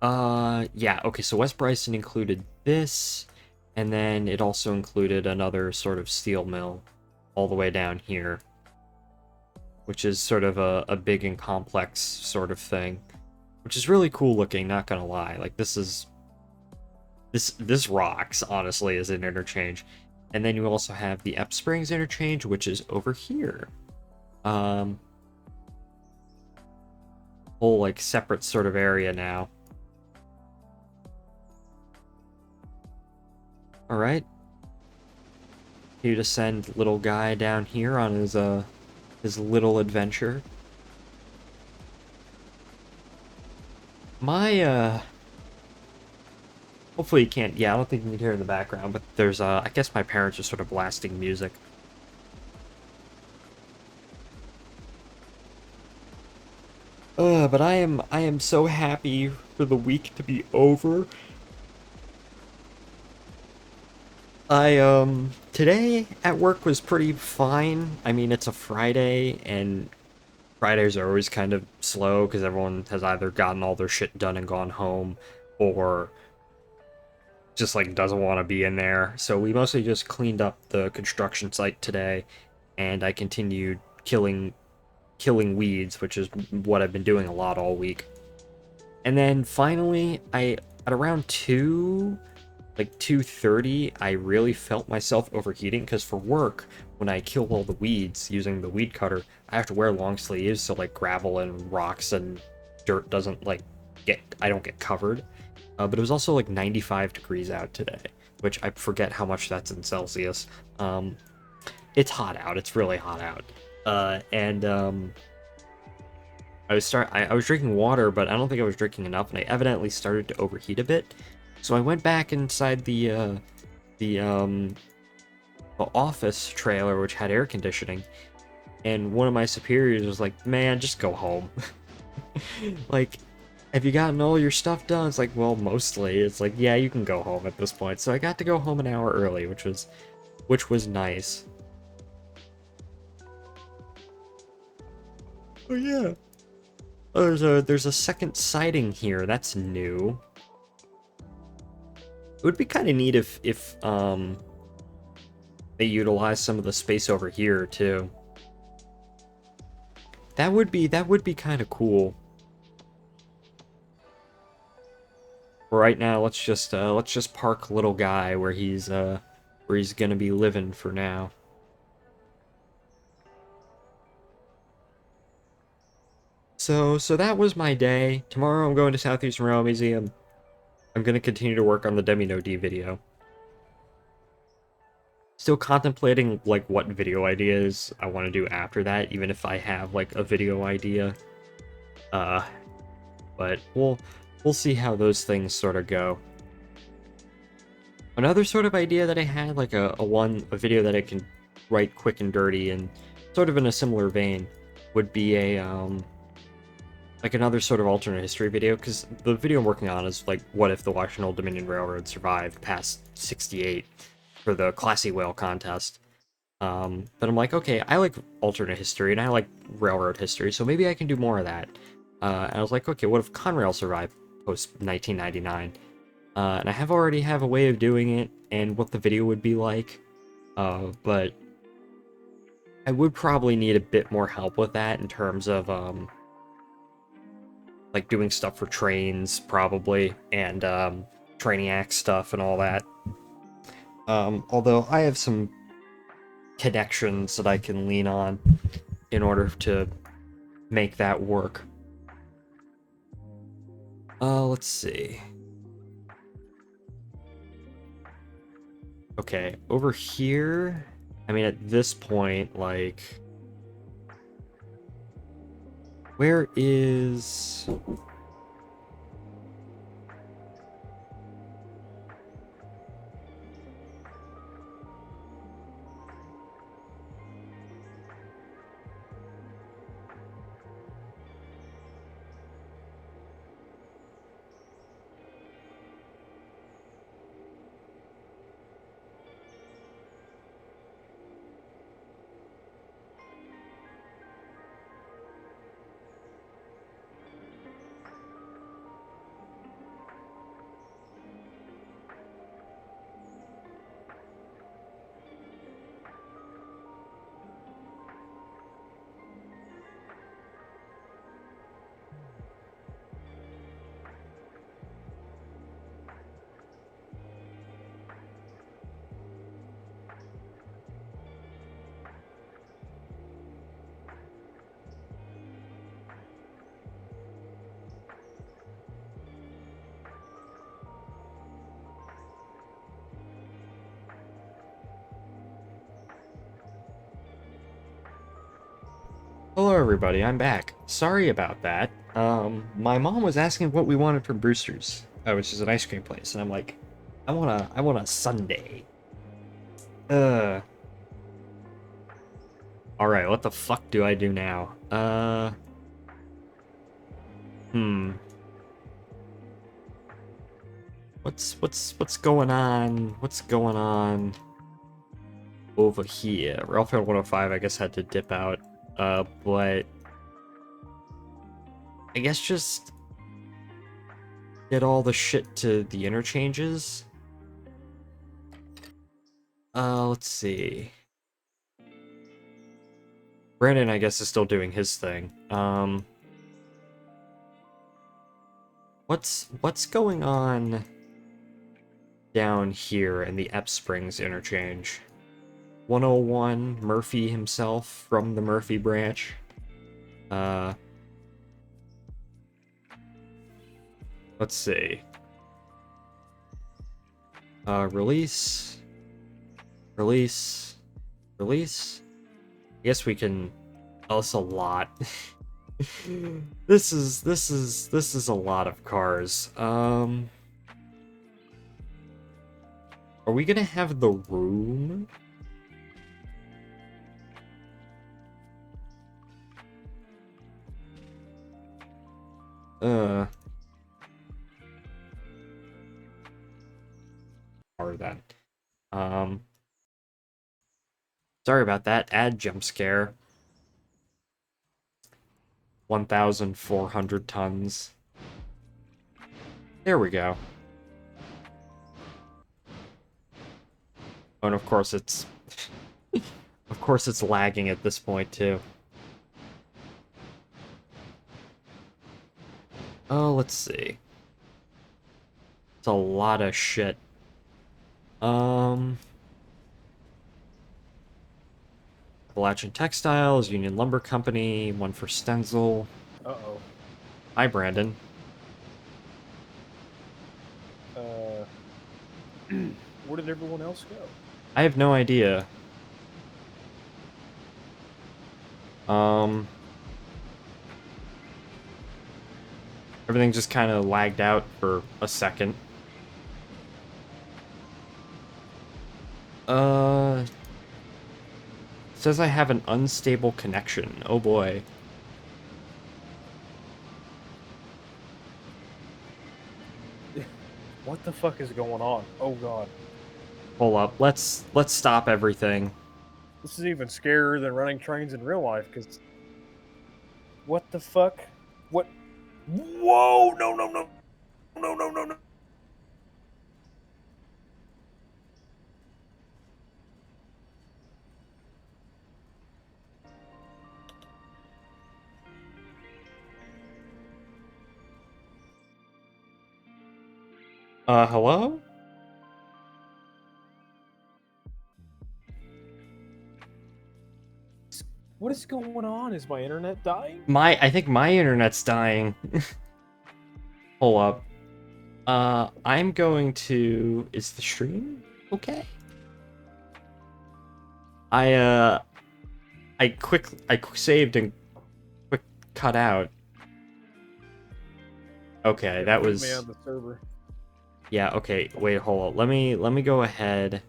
Yeah, okay, so West Bryson included this, and then it also included another sort of steel mill all the way down here, which is sort of a big and complex sort of thing, which is really cool looking, not gonna lie. Like, this rocks, honestly, as an interchange. And then you also have the Epps Springs interchange, which is over here. Whole, like, separate sort of area now. Alright. Here to send little guy down here on his little adventure. My, hopefully you can't, yeah, I don't think you can hear in the background, but there's, I guess my parents are sort of blasting music. But I am so happy for the week to be over. Today at work was pretty fine. I mean, it's a Friday, and Fridays are always kind of slow because everyone has either gotten all their shit done and gone home, or just, like, doesn't want to be in there. So we mostly just cleaned up the construction site today, and I continued killing weeds, which is what I've been doing a lot all week. And then finally, at around 2:30, I really felt myself overheating, because for work, when I kill all the weeds using the weed cutter, I have to wear long sleeves, so, like, gravel and rocks and dirt doesn't, like, I don't get covered. But it was also, like, 95 degrees out today, which I forget how much that's in Celsius. It's hot out. It's really hot out. I was drinking water, but I don't think I was drinking enough, and I evidently started to overheat a bit. So I went back inside the office trailer, which had air conditioning, and one of my superiors was like, "Man, just go home." Like, have you gotten all your stuff done? It's like, well, mostly. It's like, yeah, you can go home at this point. So I got to go home an hour early, which was nice. Oh yeah. Oh, there's a second siding here. That's new. It would be kind of neat if they utilize some of the space over here too. That would be kind of cool. For right now, let's just park little guy where he's gonna be living for now. So that was my day. Tomorrow I'm going to Southeastern Rail Museum. I'm gonna continue to work on the Demino D video. Still contemplating, like, what video ideas I want to do after that, even if I have, like, a video idea. But we'll see how those things sort of go. Another sort of idea that I had, like a video that I can write quick and dirty, and sort of in a similar vein, would be like another sort of alternate history video, because the video I'm working on is, like, what if the Washington Old Dominion Railroad survived past 68 for the Classy Whale contest. But I'm like, okay, I like alternate history, and I like railroad history, so maybe I can do more of that. And I was like, okay, what if Conrail survived post-1999? And I already have a way of doing it, and what the video would be like. But I would probably need a bit more help with that in terms of, like, doing stuff for trains, probably, and Trainiac stuff and all that. Although I have some connections that I can lean on in order to make that work. Let's see. Okay, over here, I mean, at this point, like, where is... everybody, I'm back. Sorry about that. My mom was asking what we wanted from Brewster's, which is an ice cream place, and I'm like, I want a sundae. Alright, what the fuck do I do now? What's going on? What's going on over here? Railfare 105, I guess, had to dip out. But I guess just get all the shit to the interchanges. Let's see. Brandon, I guess, is still doing his thing. What's going on down here in the Epps Springs interchange? 101, Murphy himself from the Murphy branch. Let's see. Release. I guess we can. Oh, it's a lot. This is a lot of cars. Are we gonna have the room? Or then. Sorry about that. Add jump scare. 1,400 tons. There we go. Oh, and of course it's... of course it's lagging at this point, too. Oh, let's see. It's a lot of shit. Appalachian Textiles, Union Lumber Company, one for Stenzel. Uh-oh. Hi, Brandon. Where did everyone else go? I have no idea. Everything just kind of lagged out for a second. Says I have an unstable connection. Oh boy. What the fuck is going on? Oh god. Hold up. Let's stop everything. This is even scarier than running trains in real life, because... What the fuck? What? Whoa! No, no, no! No, no, no, no! Hello? What is going on? Is my internet dying? I think my internet's dying. Hold up. I'm going to... Is the stream okay? I saved and quick cut out. Okay, that Put was... me on the server. Yeah, okay, wait, hold on. Let me go ahead.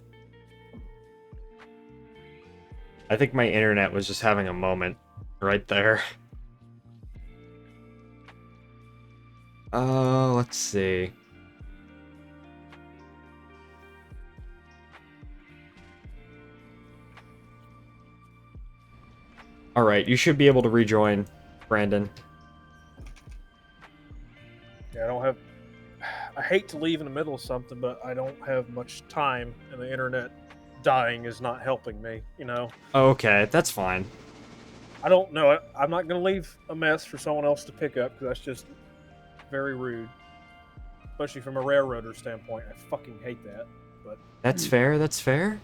I think my internet was just having a moment right there. Let's see. Alright, you should be able to rejoin, Brandon. Yeah, I don't have... I hate to leave in the middle of something, but I don't have much time, and the internet dying is not helping me, you know? Okay, that's fine. I don't know. I'm not going to leave a mess for someone else to pick up, because that's just very rude. Especially from a railroader standpoint. I fucking hate that. But That's fair, that's fair.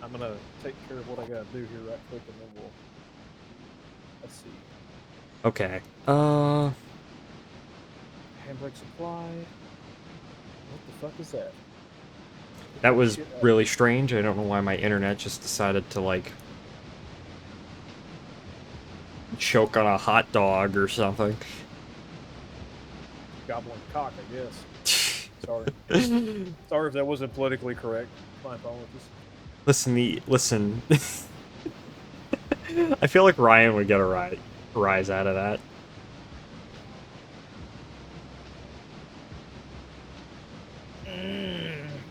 I'm going to take care of what I got to do here right quick, and then we'll... Let's see. Okay. Handbrake supply. What the fuck is that? That was really strange. I don't know why my internet just decided to, like... choke on a hot dog or something. Gobbling cock, I guess. Sorry. Sorry if that wasn't politically correct. My apologies. Listen. I feel like Ryan would get a rise out of that.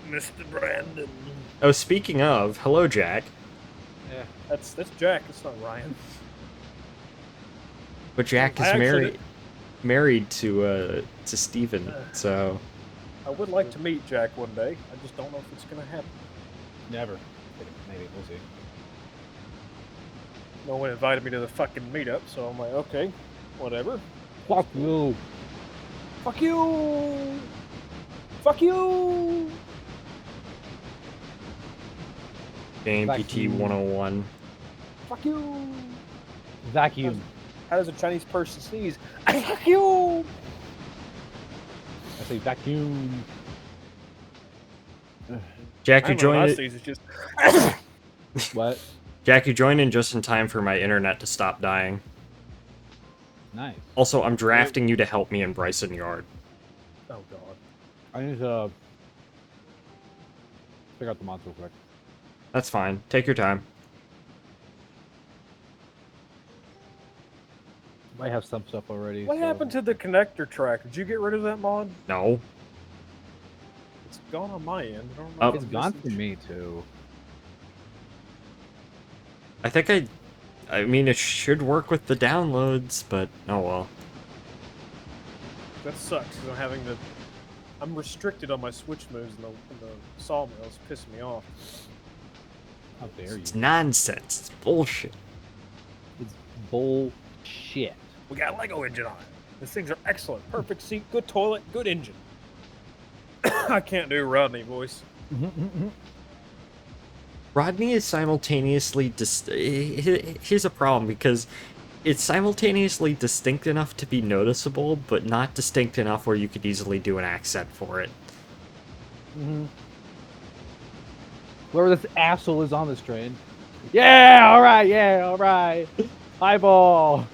Mr. Brandon. Oh, speaking of, hello, Jack. Yeah, that's Jack. It's not Ryan. But Jack is married to Steven, so... I would like to meet Jack one day. I just don't know if it's gonna happen. Never. Maybe, we'll see. No one invited me to the fucking meetup, so I'm like, okay, whatever. Fuck you! Fuck you! Fuck you! JNPT 101. Fuck you! Vacuum. How does a Chinese person sneeze? Fuck you! I say vacuum. Jack, you joined it. It's just... What? Jack, you joined in just in time for my internet to stop dying. Nice. Also, I'm drafting you to help me in Bryson Yard. Oh god. I need to figure out the mods real quick. That's fine. Take your time. Might have some stuff already. What happened to the connector track? Did you get rid of that mod? No. It's gone on my end. I don't know Oh. if It's gone for me too. I think I mean, it should work with the downloads, but oh well. That sucks because I'm restricted on my switch moves in the sawmill. It's pissing me off. How dare you? It's nonsense. It's bullshit. It's bullshit. We got a Lego engine on it. These things are excellent. Perfect seat, good toilet, good engine. I can't do Rodney voice. Rodney is simultaneously here's a problem, because it's simultaneously distinct enough to be noticeable, but not distinct enough where you could easily do an accent for it. Whoever this asshole is on this train. Yeah, alright. Highball.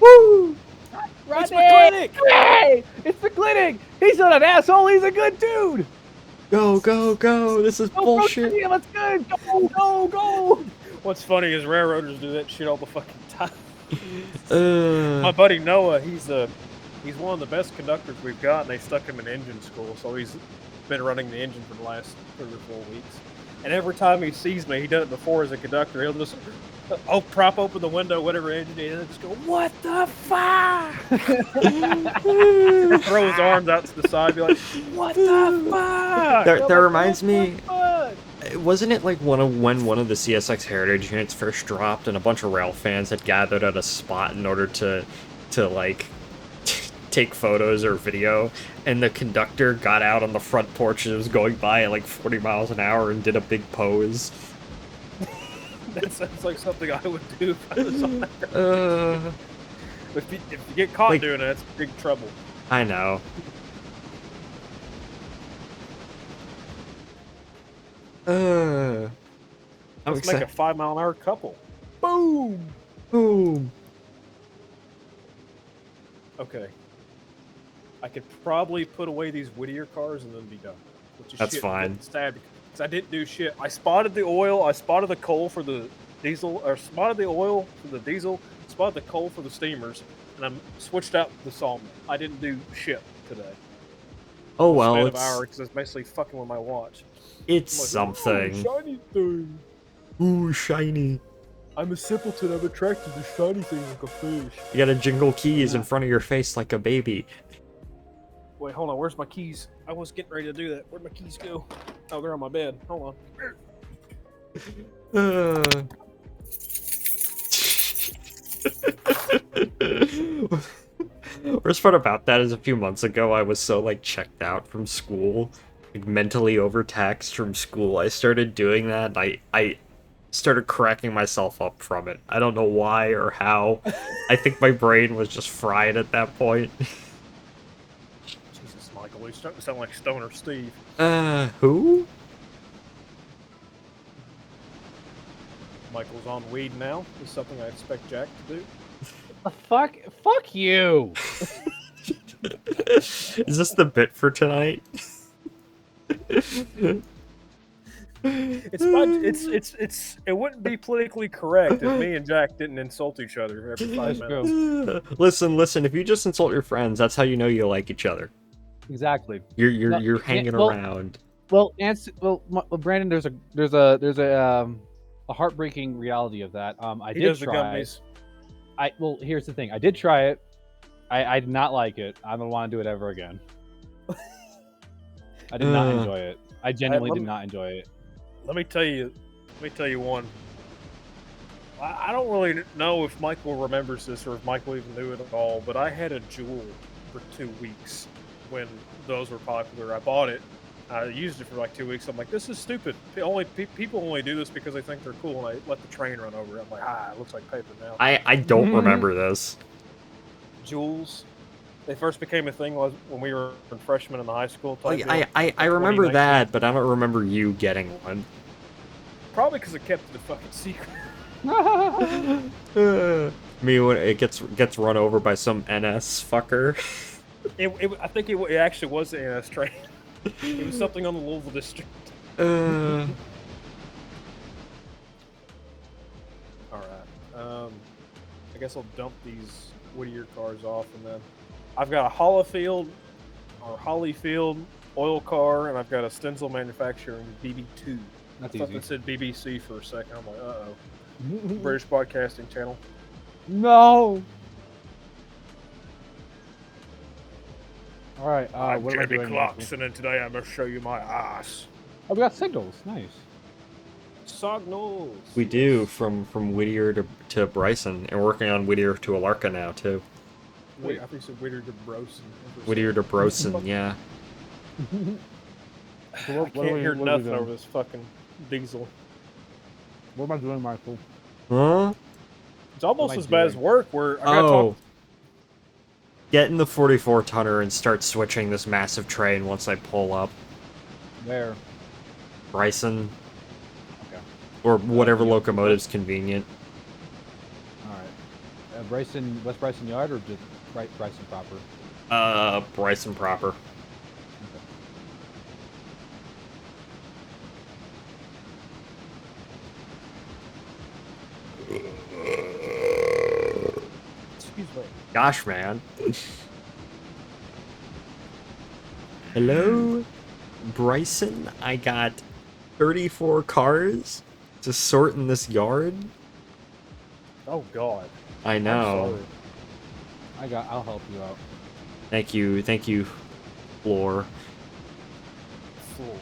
Woo! It's the clinic! Hey! It's the clinic! He's not an asshole, he's a good dude! Go, go, go! This is bullshit! Go, let's go! Go, go, go! What's funny is railroaders do that shit all the fucking time. My buddy Noah, he's one of the best conductors we've got, and they stuck him in engine school, so he's been running the engine for the last 3 or 4 weeks. And every time he sees me, he done it before as a conductor, he'll just prop open the window, whatever engine it is, and just go, "What the fuck?" Throw his arms out to the side, and be like, "What the fuck?" That reminds me, wasn't it like when one of the CSX Heritage units first dropped, and a bunch of rail fans had gathered at a spot in order to like take photos or video, and the conductor got out on the front porch and was going by at like 40 miles an hour and did a big pose? That sounds like something I would do if I was on that. If you get caught doing it, that's big trouble. I know. Let's make a 5 mile an hour couple. Boom! Boom! Okay. I could probably put away these Whittier cars and then be done. Which is That's shit, fine. Stabbed because I didn't do shit. I spotted the oil. I spotted the coal for the diesel, or spotted the oil for the diesel. Spotted the coal for the steamers, and I switched out the sawmill. I didn't do shit today. Oh well, Span of it's hour because I was basically fucking with my watch. it's I'm like, something. "Ooh, shiny thing. Ooh, shiny. I'm a simpleton. I'm attracted to shiny things like a fish. You gotta jingle keys in front of your face like a baby. Wait, hold on. Where's my keys? I was getting ready to do that. Where'd my keys go? Oh, they're on my bed. Hold on. Worst part about that is a few months ago I was so like checked out from school, like mentally overtaxed from school. I started doing that, and I started cracking myself up from it. I don't know why or how. I think my brain was just fried at that point. Jesus, Michael, you're starting to sound like Stoner Steve. Who? Michael's on weed now. Is something I expect Jack to do. The fuck? Fuck you! Is this the bit for tonight? It wouldn't be politically correct if me and Jack didn't insult each other every 5 That's minutes. Listen. If you just insult your friends, that's how you know you like each other. Exactly. You're hanging around. Well, Brandon, there's a heartbreaking reality of that. I He did does the try. gummies. Well, here's the thing. I did try it. I did not like it. I don't want to do it ever again. I did not enjoy it. I genuinely did not enjoy it. Let me tell you one. I don't really know if Michael remembers this or if Michael even knew it at all, but I had a Jewel for 2 weeks when those were popular. I bought it. I used it for like 2 weeks. I'm like, this is stupid. People only do this because they think they're cool, and I let the train run over it. I'm like, it looks like paper now. I don't remember this. Jewels. They first became a thing when we were freshmen in the high school. Oh, Type yeah, I remember that, but I don't remember you getting one. Probably because it kept it a fucking secret. Me when it gets run over by some NS fucker. I think it actually was the NS train. It was something on the Louisville district. Uh, Alright. I guess I'll dump these Whittier cars off, and then I've got a Holyfield oil car, and I've got a Stenzel Manufacturing BB2. That's I thought easy. it said BBC for a second. I'm like, uh-oh. British Broadcasting Channel. No. All right. I'm What am I Jimmy doing? Clarkson, and today I'm going to show you my ass. Oh, we got signals. Nice. Signals. we do from Whittier to Bryson, and we're working on Whittier to Alarka now too. Wait, I think you said Whittier to Brosen. Whittier to Brosen, yeah. So I can't hear nothing over this fucking diesel. What am I doing, Michael? Huh? It's almost What am I as bad as doing? work. Where I gotta talk. Get in the 44 tonner and start switching this massive train once I pull up. Where? Bryson. Okay. Or whatever yeah. locomotive's convenient. All right. West Bryson Yard, or just Bryson proper? Bryson proper. Excuse me. Gosh, man. Hello, Bryson. I got 34 cars to sort in this yard. Oh God. I I'm know. sorry. I'll help you out. Thank you, Floor. Floor.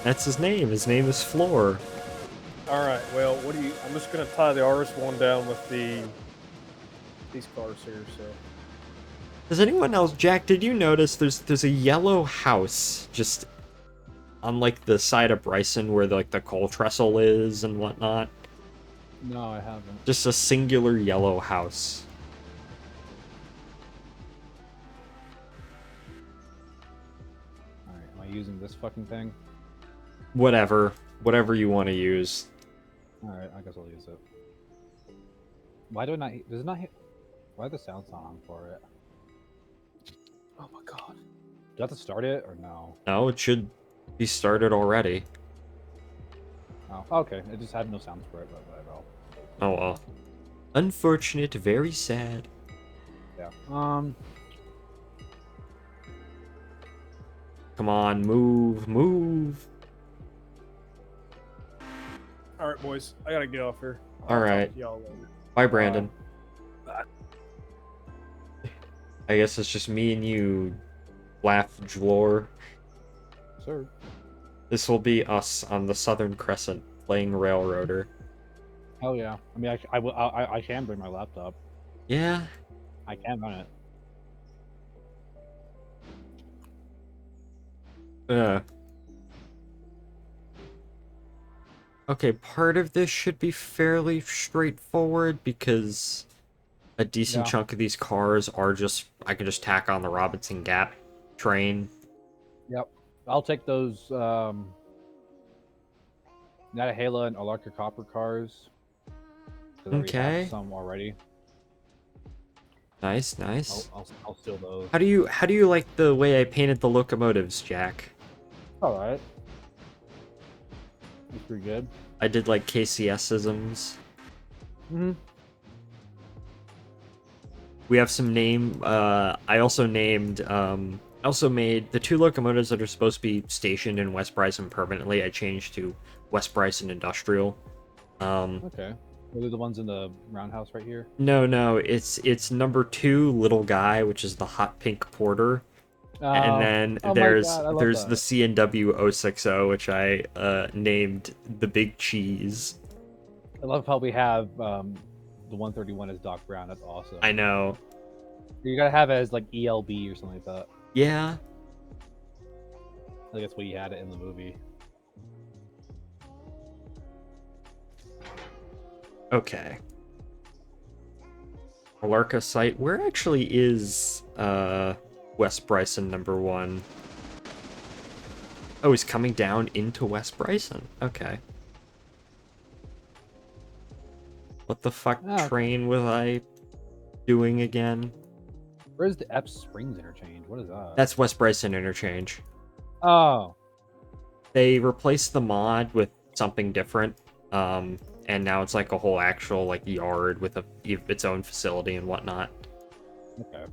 That's his name. His name is Floor. All right. Well, what do you? I'm just gonna tie the RS1 down with these cars here. So Does anyone else, Jack? Did you notice there's a yellow house just on like the side of Bryson where like the coal trestle is and whatnot? No, I haven't. Just a singular yellow house. All right. Am I using this fucking thing? Whatever you want to use. All right. I guess I'll use it. Why do I not? Does it not hit? Why are the sounds not on for it? oh my God. Do I have to start it or no? No, it should be started already. Oh, okay. It just had no sounds for it, but whatever. Oh well. Unfortunate, very sad. Yeah. Come on, move. All right, boys. I gotta get off here. All right. Talk to y'all later. Bye, Brandon. Bye. I guess it's just me and you, Laugh Jlor. Sir. This will be us on the Southern Crescent playing Railroader. Hell yeah. I mean, I can bring my laptop. Yeah. I can run it. Okay, part of this should be fairly straightforward because a decent Yeah. chunk of these cars are just, I can just tack on the Robinson Gap train. Yep. I'll take those Natahala and Alarka Copper cars. because I already have Okay. some already. Nice, nice. I'll steal those. How do you like the way I painted the locomotives, Jack? All right. That's pretty good. I did like KCS-isms. Mm-hmm. We have some name. I also named. I also made the 2 locomotives that are supposed to be stationed in West Bryson permanently. I changed to West Bryson Industrial. Okay. Are they the ones in the roundhouse right here? No, it's number 2 little guy, which is the hot pink porter, and then Oh my there's God, I love there's the that. CNW 060, which I named the Big Cheese. I love how we have the 131 as Doc Brown. That's awesome. I know. You gotta have it as like ELB or something like that. Yeah. I think that's what he had it in the movie. Okay. Alarka site. Where actually is West Bryson number 1? Oh, he's coming down into West Bryson. Okay. What the fuck Oh, okay. train was I doing again? Where's the Epps Springs interchange? What is that? That's West Bryson interchange. Oh. They replaced the mod with something different. And now it's like a whole actual like yard with its own facility and whatnot. Okay.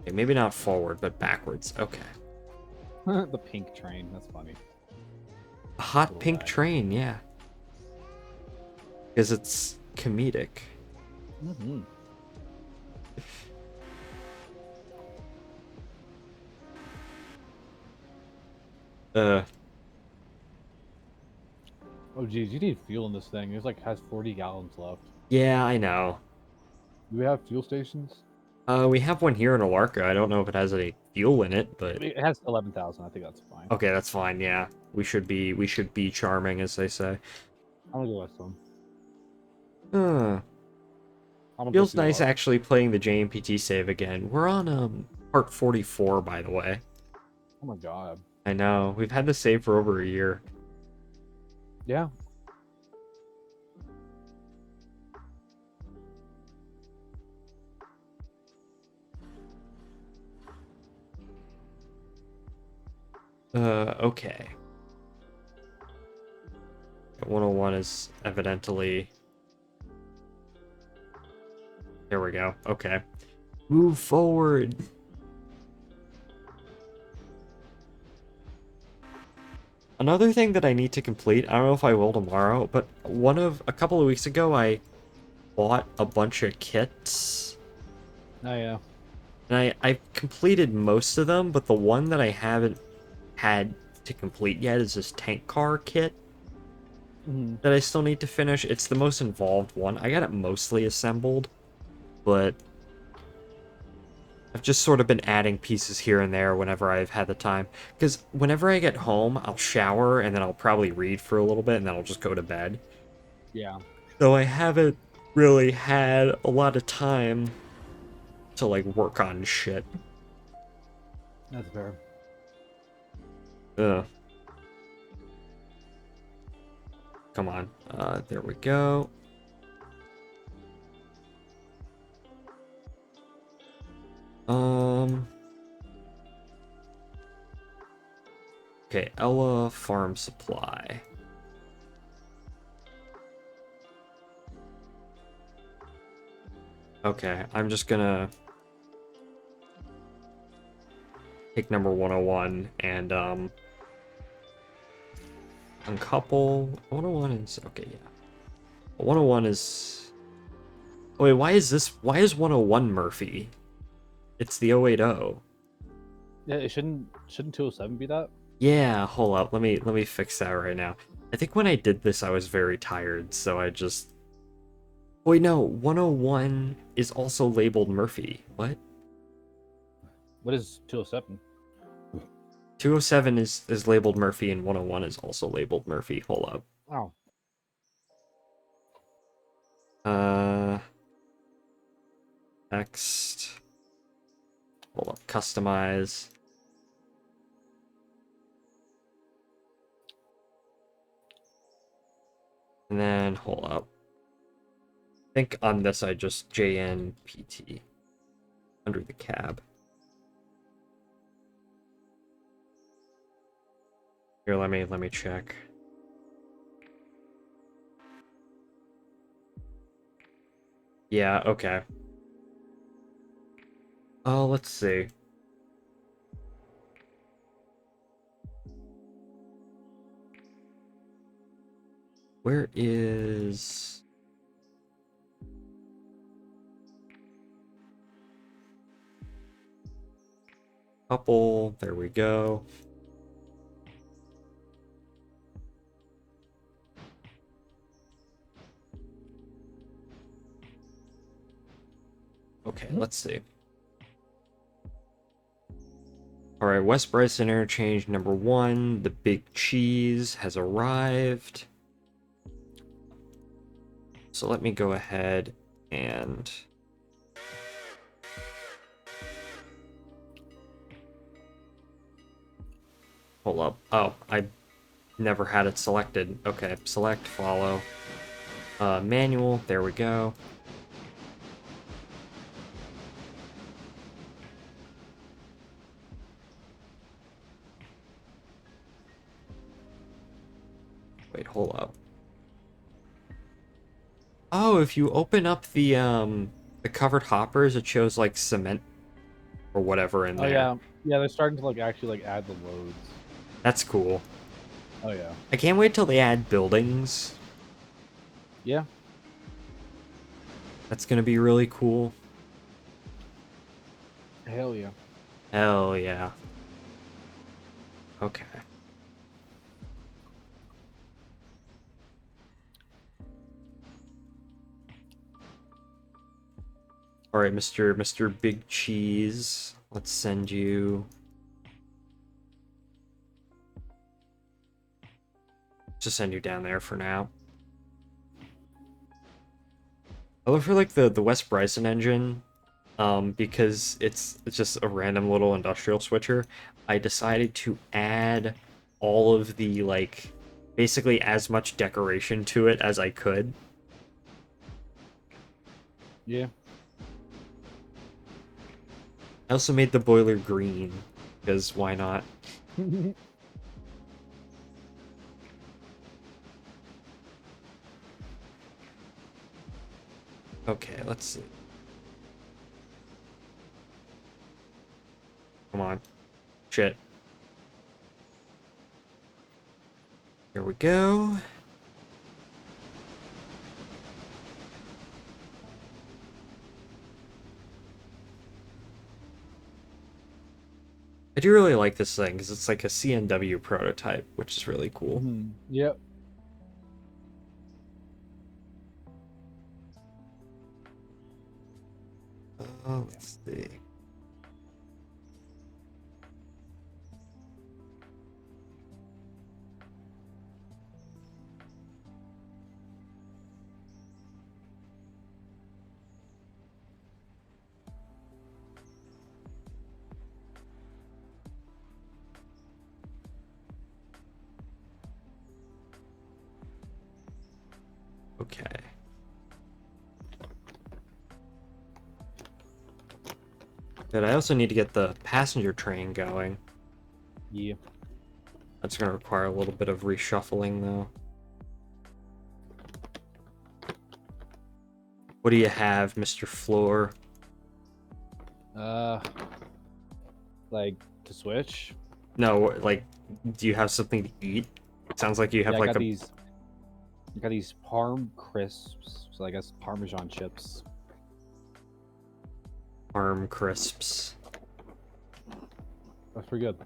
Okay, maybe not forward, but backwards. Okay. The pink train. That's funny. A hot Little pink guy. train, yeah. Because it's comedic. Mm-hmm. Uh, Oh geez, you need fuel in this thing. It's like has 40 gallons left. yeah, I know. Do we have fuel stations? We have one here in Alarka. I don't know if it has any fuel in it, but It has 11,000. I think that's fine. okay, that's fine. Yeah, we should be charming, as they say. I'm gonna go with some. Huh. I'm gonna Feels go nice fuel up. actually playing the JNPT save again. We're on part 44, by the way. Oh my god. I know we've had the save for over a year. Yeah. Okay. 101 is evidently. There we go. Okay. Move forward. Another thing that I need to complete, I don't know if I will tomorrow, but a couple of weeks ago I bought a bunch of kits. Oh yeah. And I've completed most of them, but the one that I haven't had to complete yet is this tank car kit Mm-hmm. that I still need to finish. It's the most involved one. I got it mostly assembled, but I've just sort of been adding pieces here and there whenever I've had the time. Because whenever I get home, I'll shower and then I'll probably read for a little bit and then I'll just go to bed. Yeah. So I haven't really had a lot of time to like work on shit. That's fair. Ugh. Come on. There we go. Okay, Ella Farm Supply. Okay, I'm just gonna take number 101 and uncouple. 101 is okay, yeah. 101 is. Oh, wait, why is 101 Murphy? It's the 080. Yeah, it shouldn't 207 be that? Yeah, hold up. Let me fix that right now. I think when I did this I was very tired, so I just. Wait, no, 101 is also labeled Murphy. What? What is 207? 207 is labeled Murphy and 101 is also labeled Murphy. Hold up. Oh. Next. Hold up. Customize. And then hold up. think on this I just JNPT under the cab. Here, let me check. Yeah, okay. Oh, let's see. Where is... Couple, there we go. Okay, let's see. Alright, West Bryson Interchange number 1. The big cheese has arrived. So let me go ahead and... Hold up. Oh, I never had it selected. Okay, select, follow. Manual, there we go. Wait, hold up. Oh, if you open up the covered hoppers, it shows like cement or whatever in Oh there. yeah, yeah. They're starting to like actually like add the loads. That's cool. Oh yeah. I can't wait till they add buildings. Yeah. That's gonna be really cool. Hell yeah. Hell yeah. Okay. All right, Mr. Big Cheese. Let's send you. Just send you down there for now. I look for like the West Bryson engine, because it's just a random little industrial switcher. I decided to add all of the like basically as much decoration to it as I could. Yeah. I also made the boiler green because why not? Okay, let's see. Come on. Shit. Here we go. I do really like this thing because it's like a CNW prototype, which is really cool. Yep. Let's see. Okay. But I also need to get the passenger train going. Yeah. That's going to require a little bit of reshuffling, though. What do you have, Mr. Floor? Like to switch. No, like, do you have something to eat? It sounds like you have Yeah, like I got these parm crisps, so I guess Parmesan chips. arm crisps. That's pretty good.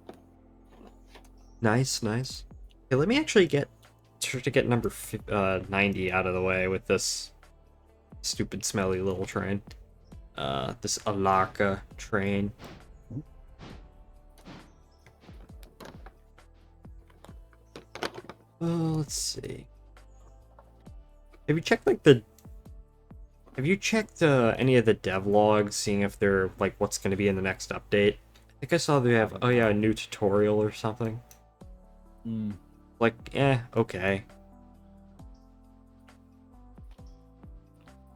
Nice, nice. Okay, let me actually try to get number 90 out of the way with this stupid smelly little train. This Alaka train. Let's see. Have you checked any of the dev logs, seeing if they're like what's going to be in the next update? I think I saw they have a new tutorial or something. Like, okay.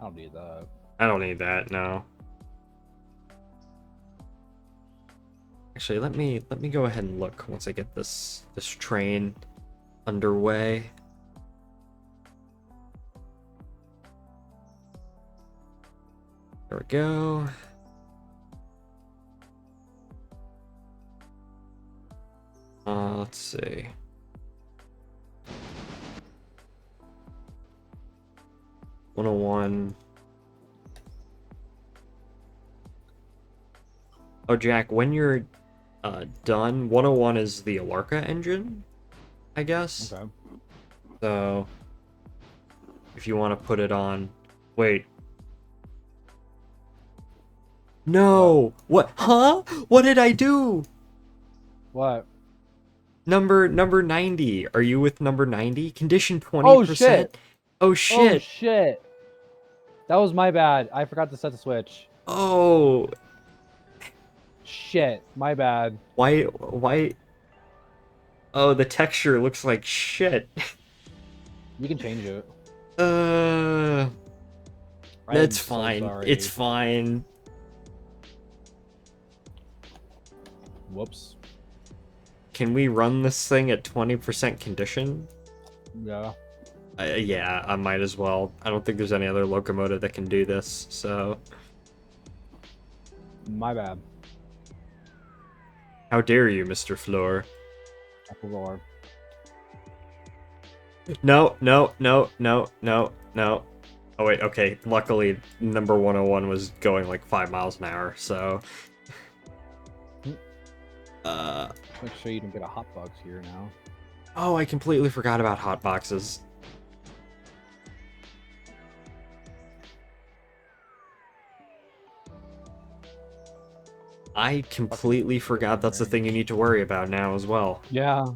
I don't need that. I don't need that, no. Actually, let me go ahead and look once I get this train underway. There we go. Let's see. (101). Oh, Jack, when you're done, 101 is the Alarka engine, I guess. Okay. So, if you want to put it on, wait. No, what? Huh? What did I do? What? Number 90. Are you with number 90? Condition 20%. Oh shit! Oh Oh shit. shit! That was my bad. I forgot to set the switch. Oh, Shit, my bad. why? Oh, the texture looks like shit. You can change it. Uh, I am that's so fine. sorry. It's fine. Whoops. Can we run this thing at 20% condition? Yeah. Yeah, I might as well. I don't think there's any other locomotive that can do this, so... My bad. How dare you, Mr. Floor? Apple roar. No, no, no, no, no, no. Oh wait, okay. Luckily, number 101 was going like 5 miles an hour, so... Make sure you don't get a hotbox here now. Oh, I completely forgot about hotboxes. I completely forgot that's the thing you need to worry about now as well. Yeah.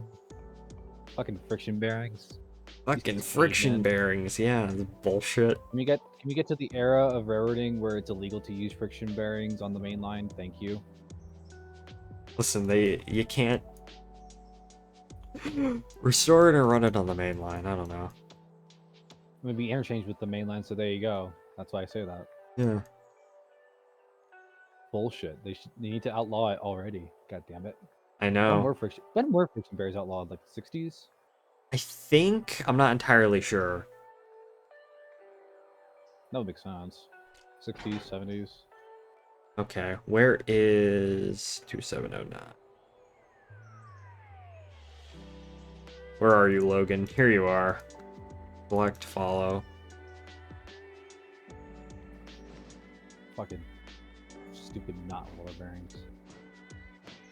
Fucking friction bearings. Fucking Piece of friction pavement. bearings, yeah, the bullshit. Can we get to the era of railroading where it's illegal to use friction bearings on the main line? Thank you. Listen, you can't restore it or run it on the main line. I don't know. I'm gonna be interchanged with the main line, so there you go. That's why I say that. Yeah, Bullshit. They need to outlaw it already. God damn it. I When know. were friction bearings outlawed? Like the 60s? I think I'm not entirely sure. That would make sense. 60s, 70s. Okay, where is 2709? Where are you, Logan? Here you are. Select follow. Fucking stupid not roller bearings.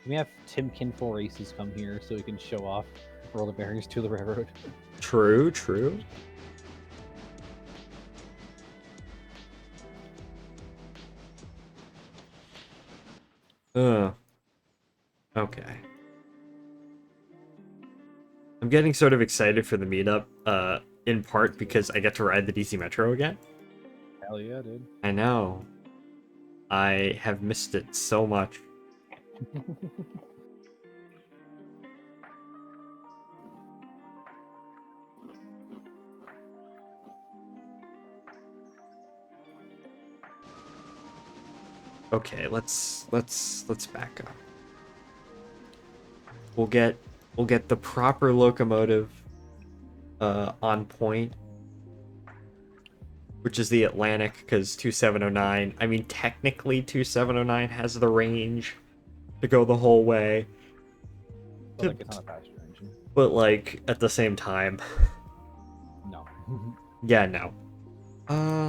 Can we have Tim Kinful Races come here so we can show off roller bearings to the railroad? True, true. Okay. I'm getting sort of excited for the meetup, in part because I get to ride the DC Metro again. Hell yeah, dude. I know. I have missed it so much. Okay, let's back up. We'll get the proper locomotive on point, which is the Atlantic, because 2709, I mean technically 2709 has the range to go the whole way, But like, it's not a passenger engine. but like at the same time, No. yeah, no.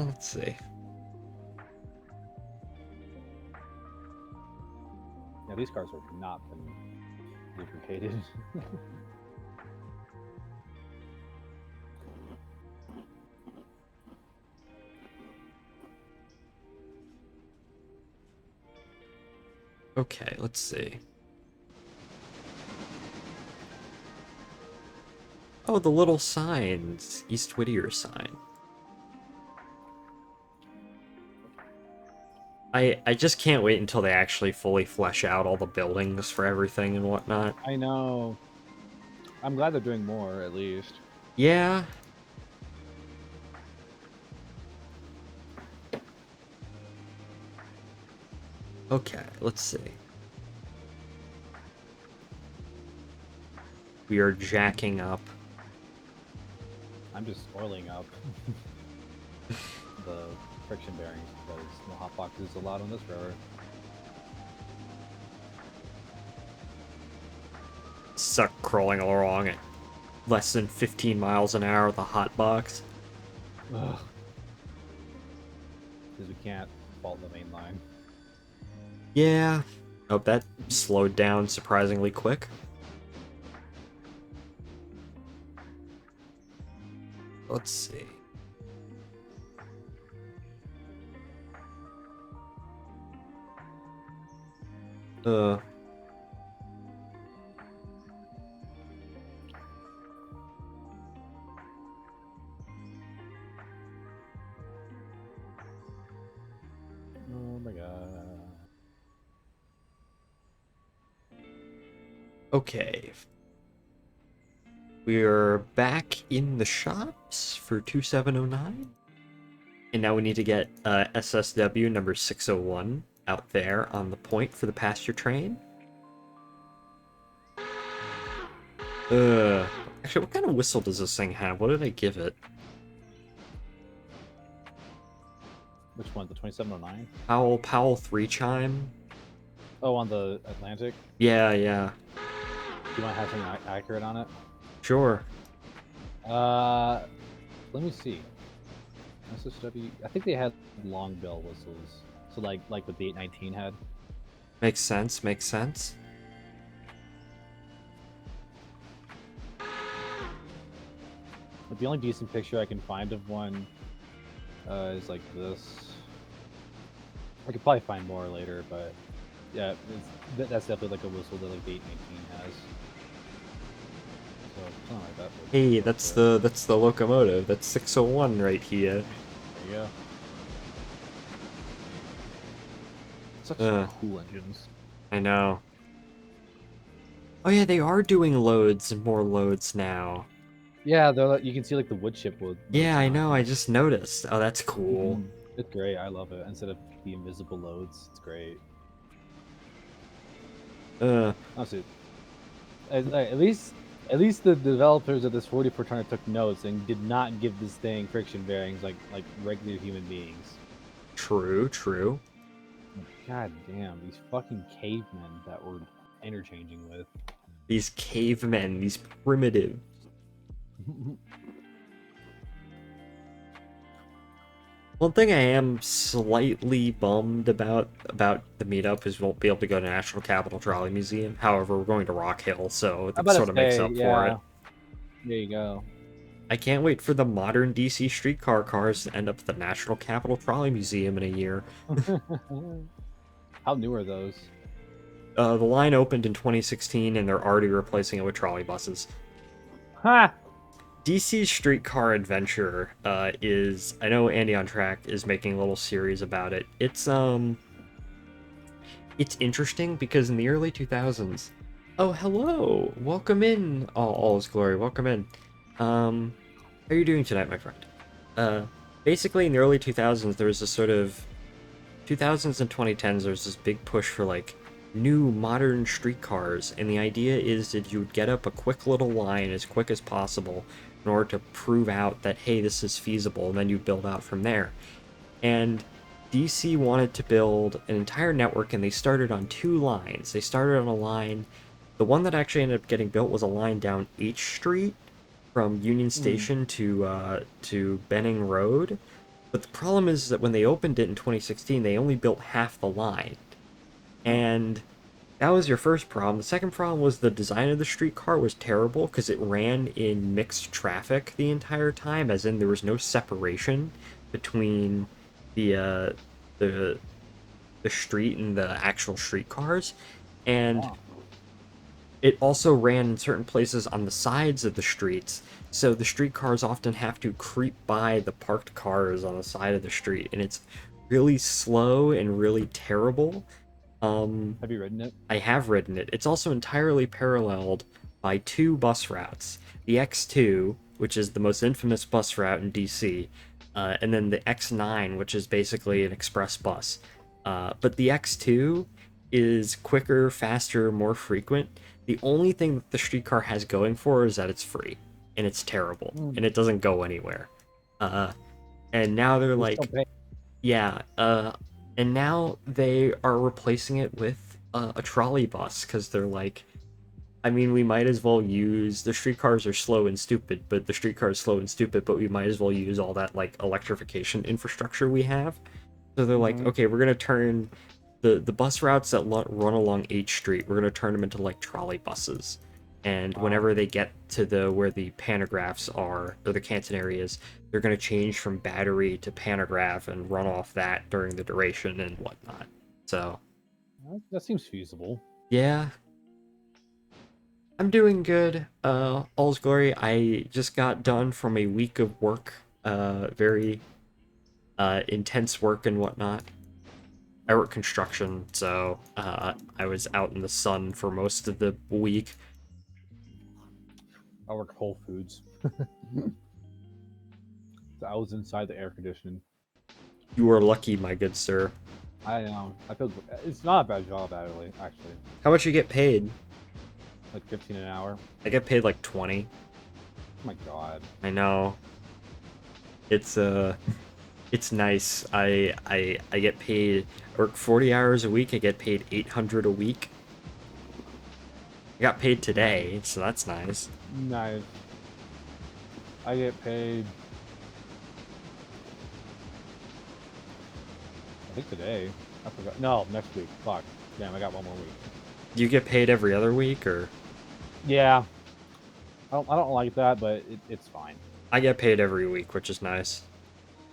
Let's see. Yeah, these cars have not been lubricated. Okay, let's see. Oh, the little signs. East Whittier sign. I just can't wait until they actually fully flesh out all the buildings for everything and whatnot. I know. I'm glad they're doing more, at least. Yeah. Okay, let's see. We are jacking up. I'm just oiling up the friction bearings because no hot box is allowed on this railroad. Suck crawling along at less than 15 miles an hour with a hot box. Ugh. Because we can't fault the main line. Yeah. Oh, that slowed down surprisingly quick. Let's see. Uh. Oh my god. Okay. We're back in the shops for 2709. And now we need to get SSW number 601 out there on the point for the passenger train. Actually, what kind of whistle does this thing have? What did I give it? Which one? The 2709? Powell 3 chime? Oh, on the Atlantic? Yeah, yeah. Do you want to have something accurate on it? Sure. Let me see. SSW. I think they had long bell whistles. So like what the 819 had. Makes sense, makes sense. But the only decent picture I can find of one is like this. I could probably find more later, but yeah, that's definitely like a whistle that like the 819 has. So something like that. Hey, that's the locomotive. That's 601 right here. There you go. Such cool engines. I know. Oh yeah, they are doing loads and more loads now. Yeah, you can see like the wood chip wood. Yeah, I know. I just noticed. Oh, that's cool. Mhm. It's great. I love it. Instead of the invisible loads, it's great. Honestly, at least the developers of this 44 tonner took notes and did not give this thing friction bearings like regular human beings. True, true. God damn, these fucking cavemen that we're interchanging with. These cavemen, these primitive. One thing I am slightly bummed about the meetup is we won't be able to go to National Capital Trolley Museum. However, we're going to Rock Hill, so that sort of makes up for it. There you go. I can't wait for the modern DC streetcar cars to end up at the National Capital Trolley Museum in a year. How new are those? The line opened in 2016, and they're already replacing it with trolley buses. Ha! DC Streetcar Adventure is, I know Andy on Track is making a little series about it. It's interesting because in the early 2000s, oh hello, welcome in, all is glory, welcome in. How are you doing tonight, my friend? Basically in the early 2000s there was this sort of 2000s and 2010s. There's this big push for like new modern streetcars, and the idea is that you would get up a quick little line as quick as possible in order to prove out that, hey, this is feasible, and then you build out from there. And DC wanted to build an entire network, and they started on 2 lines. They started on a line, the one that actually ended up getting built was a line down H Street from Union Station to Benning Road. But the problem is that when they opened it in 2016, they only built half the line. And that was your first problem. The second problem was the design of the streetcar was terrible because it ran in mixed traffic the entire time, as in there was no separation between the street and the actual streetcars. And it also ran in certain places on the sides of the streets, so the streetcars often have to creep by the parked cars on the side of the street, and it's really slow and really terrible. Have you ridden it? I have ridden it. It's also entirely paralleled by 2 bus routes. The X2, which is the most infamous bus route in DC, and then the X9, which is basically an express bus. But the X2 is quicker, faster, more frequent. The only thing that the streetcar has going for is that it's free, and it's terrible, and it doesn't go anywhere. And now they're You like, still pay. yeah, and now they are replacing it with a trolley bus because they're like, I mean, we might as well use the streetcars are slow and stupid, but the streetcar is slow and stupid, but we might as well use all that like electrification infrastructure we have. So they're like, okay, we're gonna turn the bus routes that run along H Street, we're gonna turn them into like trolley buses. And whenever they get to the where the pantographs are or the catenaries, they're gonna change from battery to pantograph and run off that during the duration and whatnot. So That seems feasible. yeah, I'm doing good. All's glory. I just got done from a week of work. Very intense work and whatnot. I work construction, so I was out in the sun for most of the week. I work Whole Foods. So I was inside the air conditioning. You were lucky, my good sir. I know. I feel it's not a bad job, actually. How much you get paid? Like 15 an hour. I get paid like 20. Oh my god. I know. It's nice. I get paid. I work 40 hours a week. I get paid 800 a week. I got paid today, so that's nice. Nice. I get paid. I think today. I forgot. No, next week. Fuck. Damn, I got one more week. You get paid every other week, or? Yeah. I don't like that, but it's fine. I get paid every week, which is nice.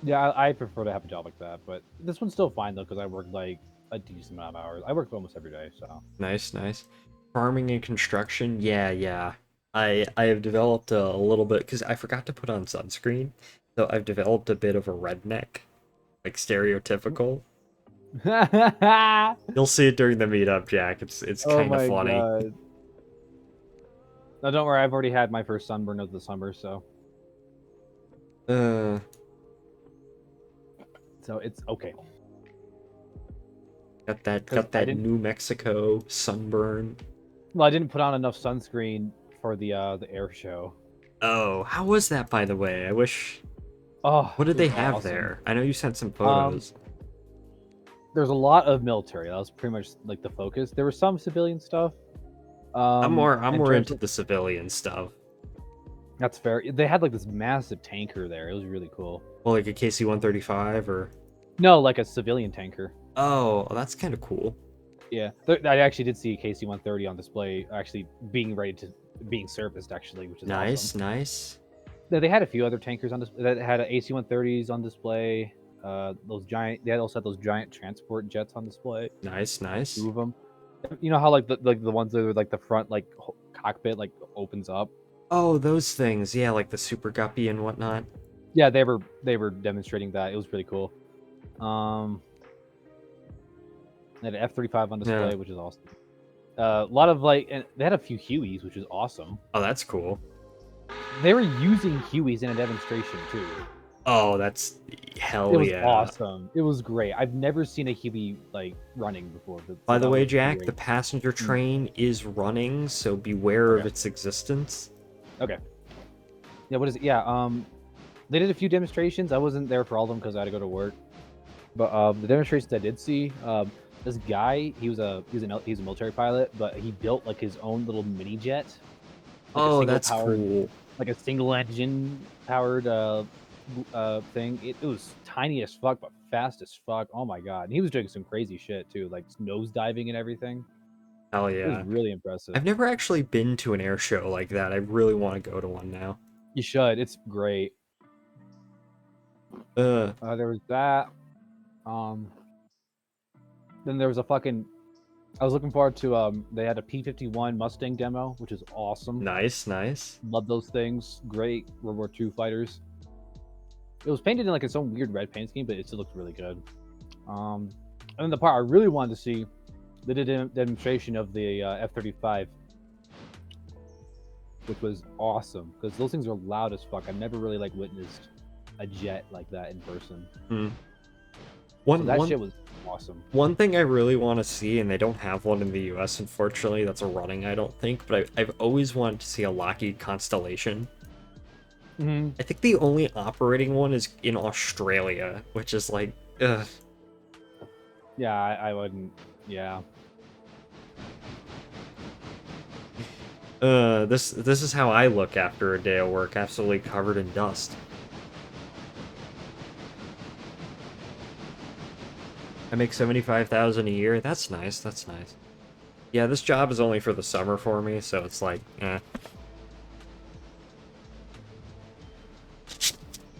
Yeah, I prefer to have a job like that, but this one's still fine though because I work like a decent amount of hours. I work almost every day, so. Nice, nice. Farming and construction, yeah. I have developed a little bit because I forgot to put on sunscreen, so I've developed a bit of a redneck, like stereotypical. You'll see it during the meetup, Jack. It's kind of funny. God. No, don't worry. I've already had my first sunburn of the summer, so it's okay. Got that New Mexico sunburn. Well, I didn't put on enough sunscreen for the air show. Oh, how was that, by the way? I wish. Oh, What did they it was have awesome. there? I know you sent some photos. There's a lot of military. That was pretty much like the focus. There was some civilian stuff. I'm more terms into the civilian stuff. That's fair. They had like this massive tanker there. It was really cool. Well, like a KC-135 or. No, like a civilian tanker. Oh, that's kind of cool. Yeah, I actually did see a KC-130 on display, actually being serviced, actually, which is Nice, awesome. nice. They had a few other tankers on display. That had AC-130s on display. They also had those giant transport jets on display. Nice. Two of them. You know how like the ones that are like the front like cockpit like opens up. Oh, those things. Yeah, like the Super Guppy and whatnot. Yeah, they were demonstrating that. It was pretty cool. They had an F-35 on display, which is awesome. A lot of and they had a few Hueys, which is awesome. Oh, that's cool. They were using Hueys in a demonstration too. Oh, that's hell It was yeah. awesome. It was great. I've never seen a Huey like running before. By the way, Jack, the passenger train is running, so beware of its existence. Okay. Yeah, what is it? Yeah, they did a few demonstrations. I wasn't there for all of them because I had to go to work. But the demonstrations I did see, this guy, he's a military pilot, but he built like his own little mini jet. Oh, that's cool. Like a single engine powered thing. It was tiny as fuck, but fast as fuck. Oh my god! And he was doing some crazy shit too, like nose diving and everything. Hell yeah! It was really impressive. I've never actually been to an air show like that. I really want to go to one now. You should. It's great. There was that. Then there was a fucking. I was looking forward to. They had a P-51 Mustang demo, which is awesome. Nice. Love those things. Great World War II fighters. It was painted in like its own weird red paint scheme, but it still looked really good. And then the part I really wanted to see, they did a demonstration of the F-35, which was awesome because those things are loud as fuck. I've never really like witnessed a jet like that in person. Hmm. Shit was awesome. One thing I really want to see, and they don't have one in the US, unfortunately, that's a running, I don't think, but I've always wanted to see a Lockheed Constellation. Mm-hmm. I think the only operating one is in Australia, which is like, ugh. Yeah, I wouldn't. Yeah. This is how I look after a day of work, absolutely covered in dust. I make 75,000 a year. That's nice. That's nice. Yeah, this job is only for the summer for me, so it's like, eh.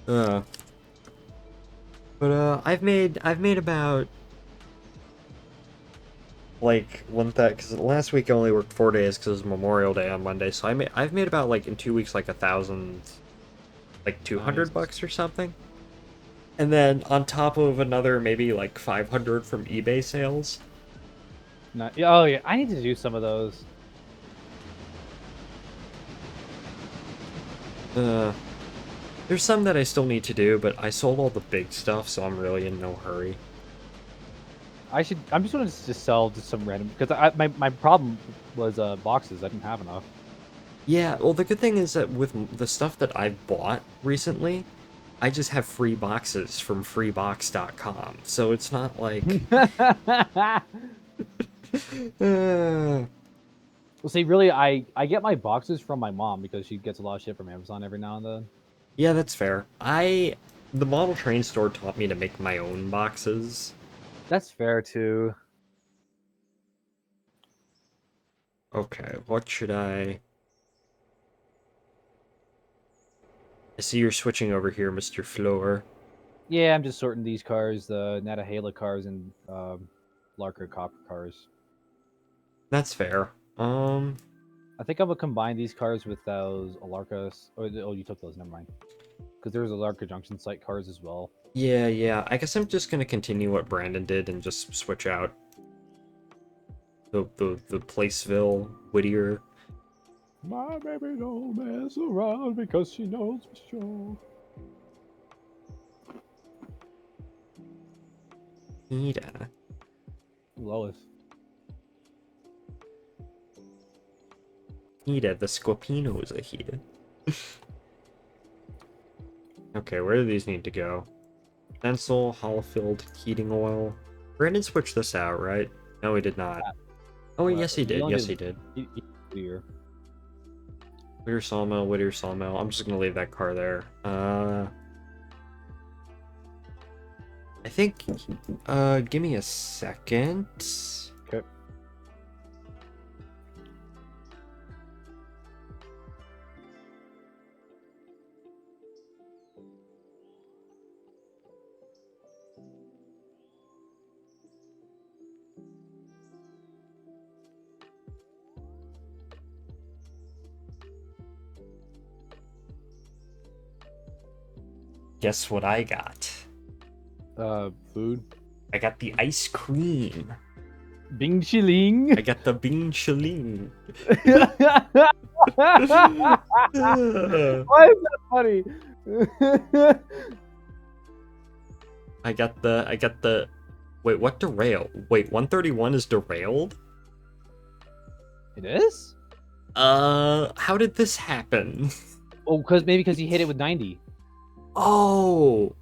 Uh, but I've made about like because last week I only worked 4 days because it was Memorial Day on Monday, so I've made about like in 2 weeks like 1,000, like 200 Nice. bucks or something, and then on top of another maybe like 500 from eBay sales. Oh yeah, I need to do some of those. There's some that I still need to do, but I sold all the big stuff, so I'm really in no hurry. I'm just gonna just sell just some random because my problem was boxes. I didn't have enough. Yeah, well, the good thing is that with the stuff that I've bought recently, I just have free boxes from freebox.com, so it's not like... Well, see, really, I get my boxes from my mom because she gets a lot of shit from Amazon every now and then. Yeah, that's fair. The model train store taught me to make my own boxes. That's fair too. Okay, what should I see you're switching over here, Mr. Floor. Yeah, I'm just sorting these cars, the Natahala cars and Larker Copper cars. That's fair. I think I'm gonna combine these cars with those Alarcas. Oh, you took those. Never mind. Because there's Alarca Junction site cars as well. Yeah. I guess I'm just gonna continue what Brandon did and just switch out the Placeville Whittier. My baby don't mess around because she knows for sure. Nita. Lois. Nita, the Scorpinos are here. Okay, where do these need to go? Stencil, hollow-filled heating oil. Brandon switched this out, right? No, he did not. Oh, yes, he did. Yes, he did. Here. Whittier Sawmill, Whittier Sawmill. I'm just gonna leave that car there. I think, give me a second. Okay. Guess what I got? Food. I got the ice cream. Bing Chiling. I got the Bing Chiling. Why is that funny? I got the. Wait, what derail? Wait, 131 is derailed? It is? How did this happen? Oh, because he hit it with 90. Oh.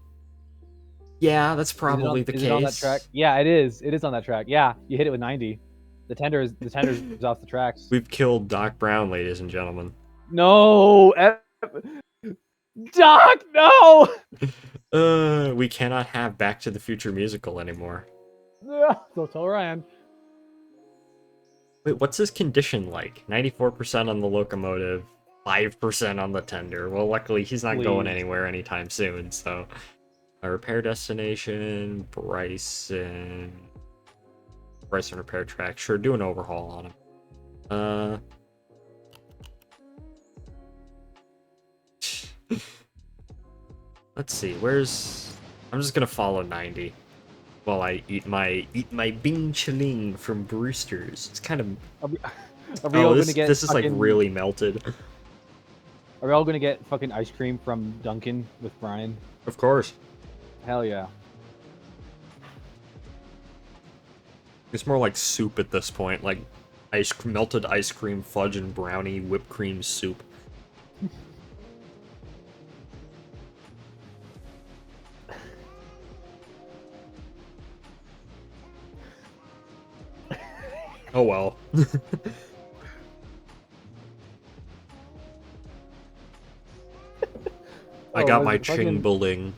Yeah, that's probably the is case. It on that track? Yeah, it is. It is on that track. Yeah, you hit it with 90. The tender's off the tracks. We've killed Doc Brown, ladies and gentlemen. No, Doc, no. We cannot have Back to the Future musical anymore. Don't tell Ryan. Wait, what's his condition like? 94% on the locomotive, 5% on the tender. Well, luckily he's not going anywhere anytime soon, so... A repair destination, Bryson repair track. Sure, do an overhaul on him. Let's see, I'm just gonna follow 90 while I eat my Bing Chiling from Brewster's. It's kind of... Are we all gonna get this is like really melted. Are we all gonna get fucking ice cream from Dunkin' with Brian? Of course. Hell yeah. It's more like soup at this point, like melted ice cream, fudge and brownie, whipped cream soup. Oh well. I Oh, got what my is it, fucking- ching building.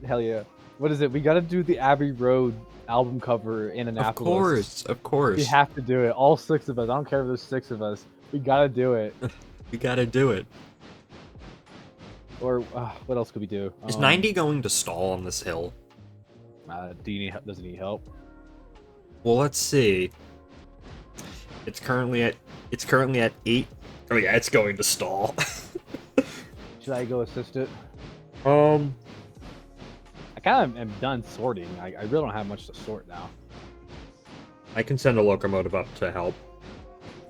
Hell yeah. What is it? We gotta do the Abbey Road album cover in Of Annapolis. course. We have to do it. All 6 of us. I don't care if there's 6 of us. We gotta do it. We gotta do it. Or what else could we do? Is 90 going to stall on this hill? Do you need? Does it need help? Well, let's see. It's currently at 8. Oh yeah, it's going to stall. Should I go assist it? Um, I kind of am done sorting. I really don't have much to sort now. I can send a locomotive up to help.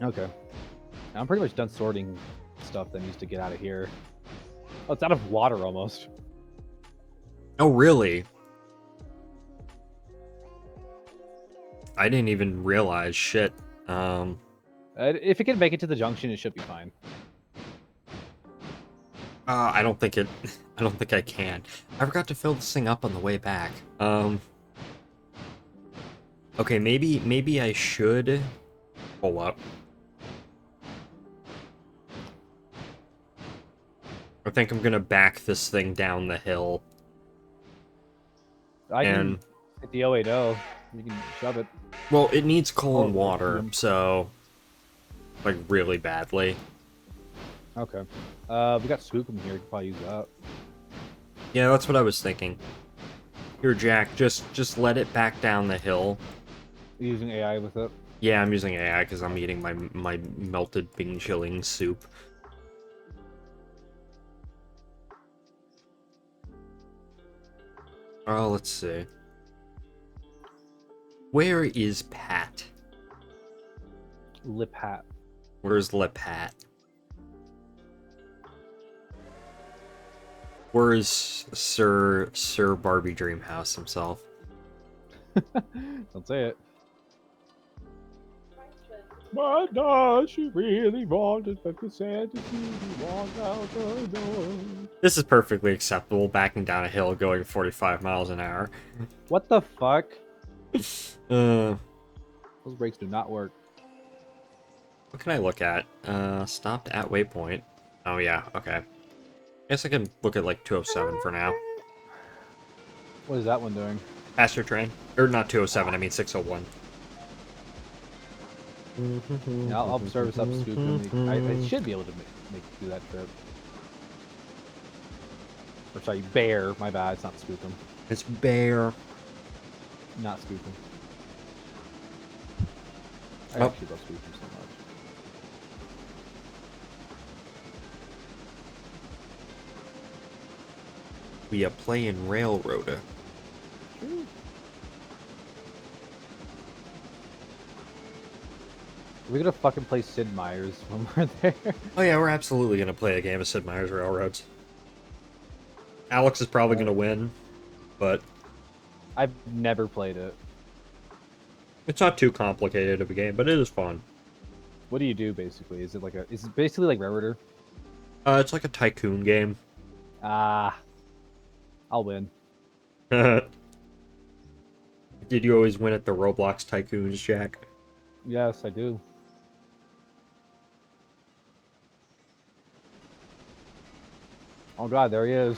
Okay. I'm pretty much done sorting stuff that needs to get out of here. Oh, it's out of water almost. Oh, really? I didn't even realize. Shit. If it can make it to the junction, it should be fine. I don't think it. I don't think I can. I forgot to fill this thing up on the way back. Okay, maybe I should. Hold up. I think I'm gonna back this thing down the hill. I can And hit the 080. You can shove it. well, it needs coal and Oh, water, so like really badly. Okay. We got Skookum here. We could probably use that. Yeah, that's what I was thinking. Here, Jack, just let it back down the hill. You using AI with it? Yeah, I'm using AI because I'm eating my melted Bing chilling soup. Oh, let's see. Where is Pat? Lip hat. Where's Lip Hat? Where is Sir Barbie Dreamhouse himself? Don't say it. But does she really want it? But the sad to see you walk out the door. This is perfectly acceptable, backing down a hill going 45 miles an hour. What the fuck? What Those brakes do not work. can I look at? Stopped at waypoint. Oh yeah, okay. Guess I can look at like 207 for now. What is that one doing? Passenger train. Or not 207, I mean 601. Yeah, I'll service up Skookum. I should be able to make do that trip. Or sorry, Bear. My bad. It's not Skookum. It's Bear. Not Skookum. I Oh. actually love Skookum so much. We are playing Railroader. We're gonna fucking play Sid Meier's when we're there. Oh yeah, we're absolutely gonna play a game of Sid Meier's Railroads. Alex is probably gonna win, but I've never played it. it's not too complicated of a game, but it is fun. What do you do basically? Is it basically like Railroader? It's like a tycoon game. Ah, I'll win. Did you always win at the Roblox Tycoons, Jack? Yes, I do. Oh god, there he is.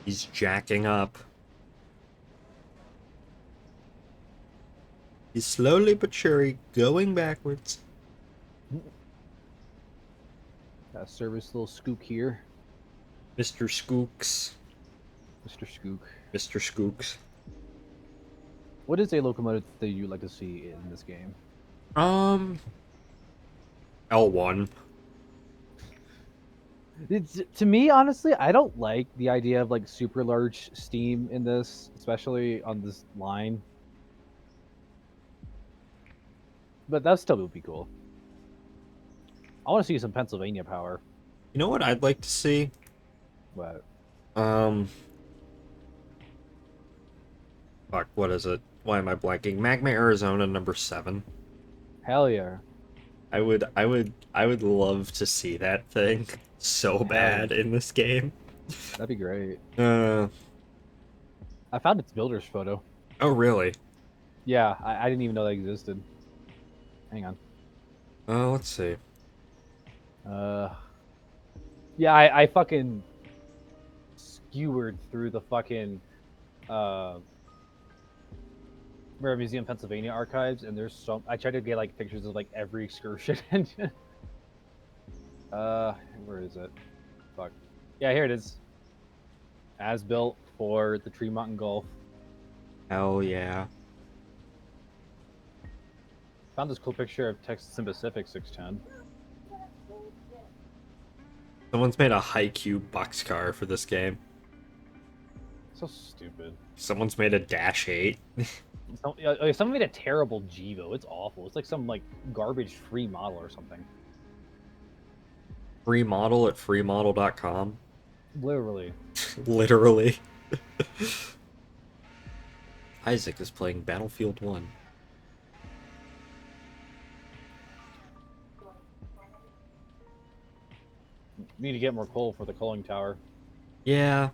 He's jacking up. He's slowly but surely going backwards. Got a service little skook here. Mr. Skooks. Mr. Skook. Mr. Skooks. What is a locomotive that you like to see in this game? L1. To me, honestly, I don't like the idea of like super large steam in this, especially on this line. But that still would be cool. I want to see some Pennsylvania power. You know what I'd like to see? But Fuck, what is it? Why am I blanking? Magma Arizona number 7. hell yeah. I would love to see that thing so bad in this game. That'd be great. Uh, I found its builder's photo. oh really? Yeah, I didn't even know that existed. Hang on. Let's see. Yeah, I fucking skewered through the fucking Rare Museum Pennsylvania archives, and there's so I tried to get like pictures of like every excursion engine. Where is it? Fuck. Yeah, here it is. As built for the Tree Mountain Golf. Hell yeah. Found this cool picture of Texas and Pacific 610. Someone's made a Haikyuu boxcar for this game. So stupid. Someone's made a Dash 8. Someone made a terrible Jivo. It's awful. It's like some like garbage free model or something. Free model at freemodel.com. Literally. Literally. Isaac is playing Battlefield 1. Need to get more coal for the coaling tower. Yeah.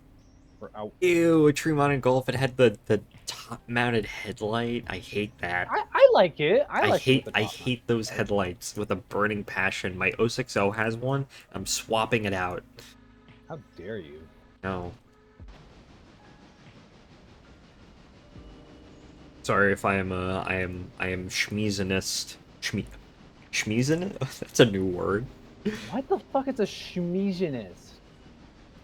We're out. Ew, a Tremont and Golf. It had the top-mounted headlight. I hate that. I like it. I hate those headlights with a burning passion. My 060 has one. I'm swapping it out. How dare you? No. Sorry if I am schmeezinist. Schmeezin? That's a new word. What the fuck is a schmeezinist?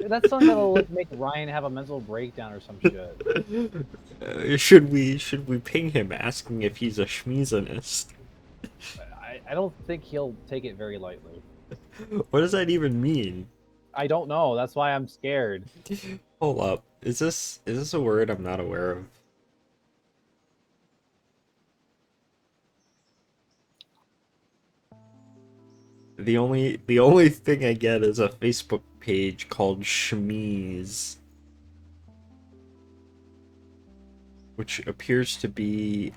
That's something that'll make Ryan have a mental breakdown or some shit. Should we ping him asking if he's a schmeezinist? I don't think he'll take it very lightly. What does that even mean? I don't know. That's why I'm scared. Hold up. Is this a word I'm not aware of? The only thing I get is a Facebook page called Shmeez, which appears to be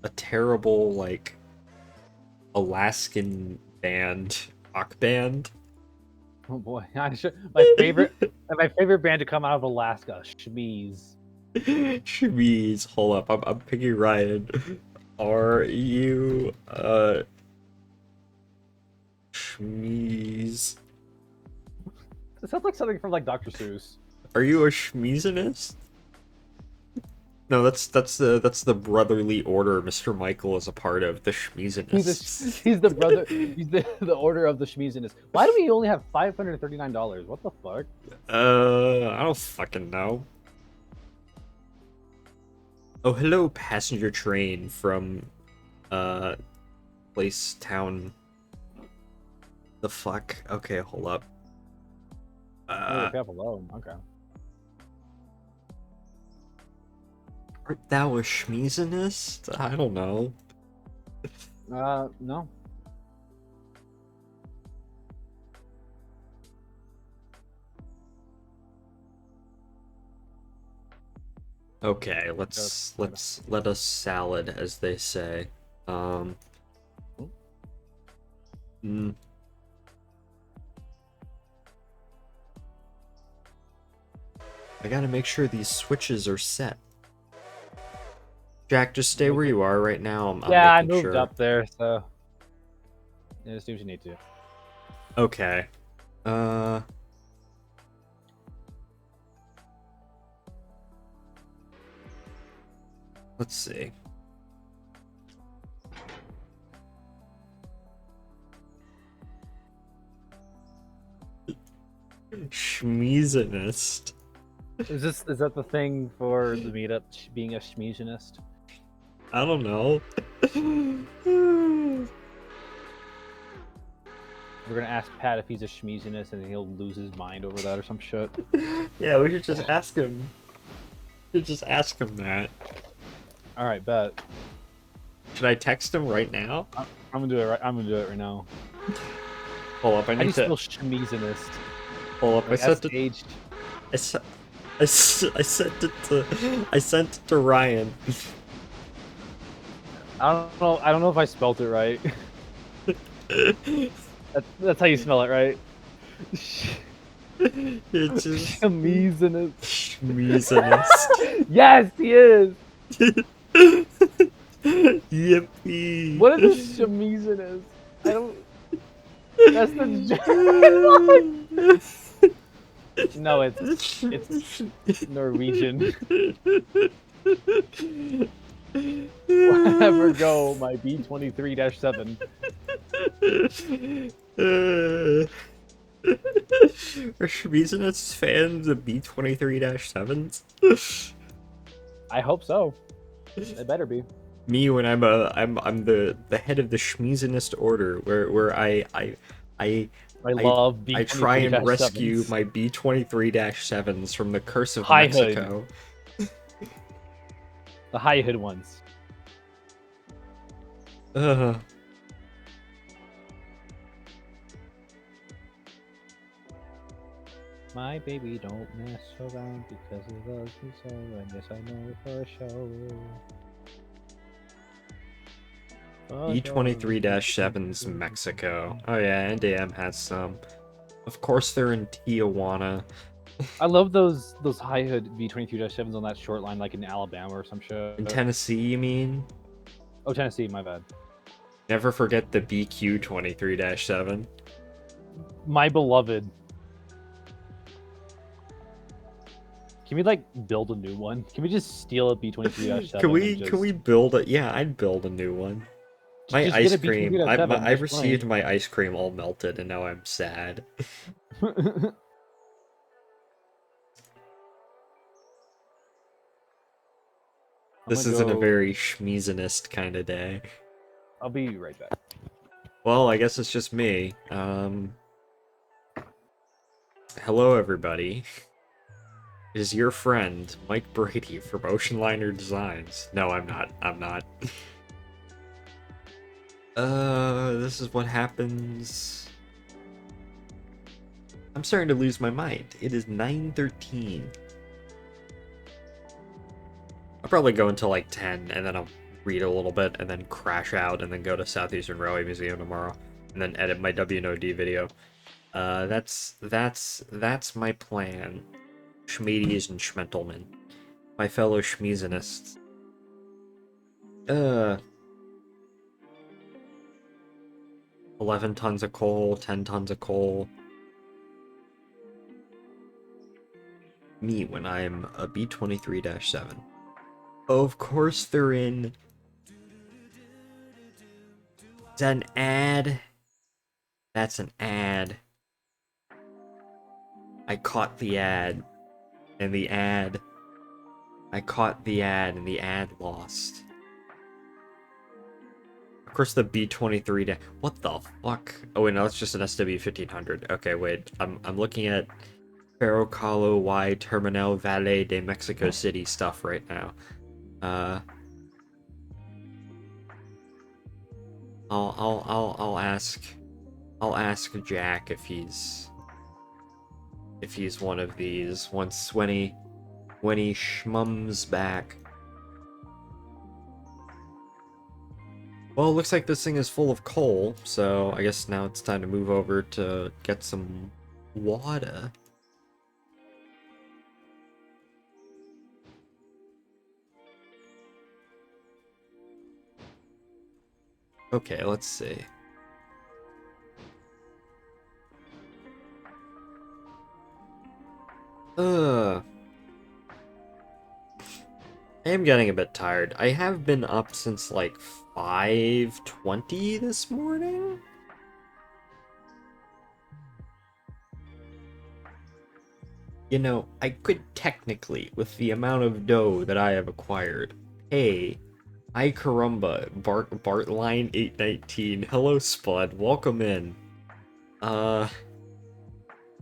a terrible like Alaskan band, rock band. Oh boy, my favorite band to come out of Alaska, Shmeez. Shmeez. Hold up, I'm picking Ryan. Are you Shmeez? It sounds like something from like Dr. Seuss. Are you a Shmeezinist? No, that's the brotherly order Mr. Michael is a part of, the Shmeezinists. He's the brother. He's the order of the Shmeezinist. Why do we only have $539? What the fuck? I don't fucking know. Oh, hello, passenger train from place town. The fuck? Okay, hold up. Okay. Art thou a Shmeezinist? I don't know. No. Okay, let us salad, as they say. I gotta make sure these switches are set. Jack, just stay where you are right now. I'm I making moved sure. up there, so yeah, just do what you need to. Okay. Let's see. Shmeezinist. Is that the thing for the meetup? Being a Shmeezinist? I don't know. We're gonna ask Pat if he's a Shmeezinist, and he'll lose his mind over that or some shit. Yeah, we should just ask him. We should just ask him that. All right, bet. Should I text him right now? I'm gonna do it right. I'm gonna do it right now. Hold up, I How do you need to. spell Shmeezinist? pull up. I Like, sent it. staged. I sent. I sent it to. I sent it to Ryan. I don't know. I don't know if I spelt it right. That's how you spell it, right? It's just Shamizinist. schmeezinist. Yes, he is. Yippee! What is a shamizinist? I don't. That's the German one. No, it's Norwegian. Whatever go, my B-23-7. Are schmeezinist fans of B-23-7s? I hope so. It better be. Me when I'm the head of the schmeezinist order where I love I try and B-23-7s. rescue my B-23-7s from the curse of High hood. Mexico. The high hood ones. Ugh. My baby don't mess around because he loves me so, and yes, I know it for sure. B-23-7's Mexico. Oh yeah, NDM has some. Of course they're in Tijuana. I love those high hood V-22-7s on that short line, like in Alabama or some shit. In Tennessee, you mean? Oh, Tennessee, my bad. Never forget the BQ-23-7. My beloved. Can we like build a new one? Can we just steal a B-22-7? Can we build a? Yeah, I'd build a new one. My just ice get a cream. B-22-7, I just received my ice cream all melted, and now I'm sad. plane. This isn't a very schmeezinist kind of day. I'll be right back. Well, I guess it's just me. Hello, everybody. It is your friend, Mike Brady from Oceanliner Designs. No, I'm not. I'm not. This is what happens. I'm starting to lose my mind. It is 9:13. I'll probably go until like 10, and then I'll read a little bit, and then crash out, and then go to Southeastern Railway Museum tomorrow, and then edit my WNOD video. That's my plan. Schmedies and Schmentelman. My fellow schmeezinists. 11 tons of coal, 10 tons of coal. Me when I'm a B-23-7. Of course they're in. Is that an ad? That's an ad. I caught the ad. And the ad. I caught the ad and the ad lost. Of course the B-23 what the fuck? Oh wait, no, it's just an SW-1500. Okay, wait. I'm looking at Ferrocalo Y Terminal Valle de Mexico City stuff right now. I'll ask Jack if he's one of these when he schmums back. Well, it looks like this thing is full of coal, so I guess now it's time to move over to get some water. Okay, let's see. I am getting a bit tired. I have been up since like 5:20 this morning. You know, I could technically, with the amount of dough that I have acquired, pay Ay caramba, Bartline 819. Hello, Spud. Welcome in. I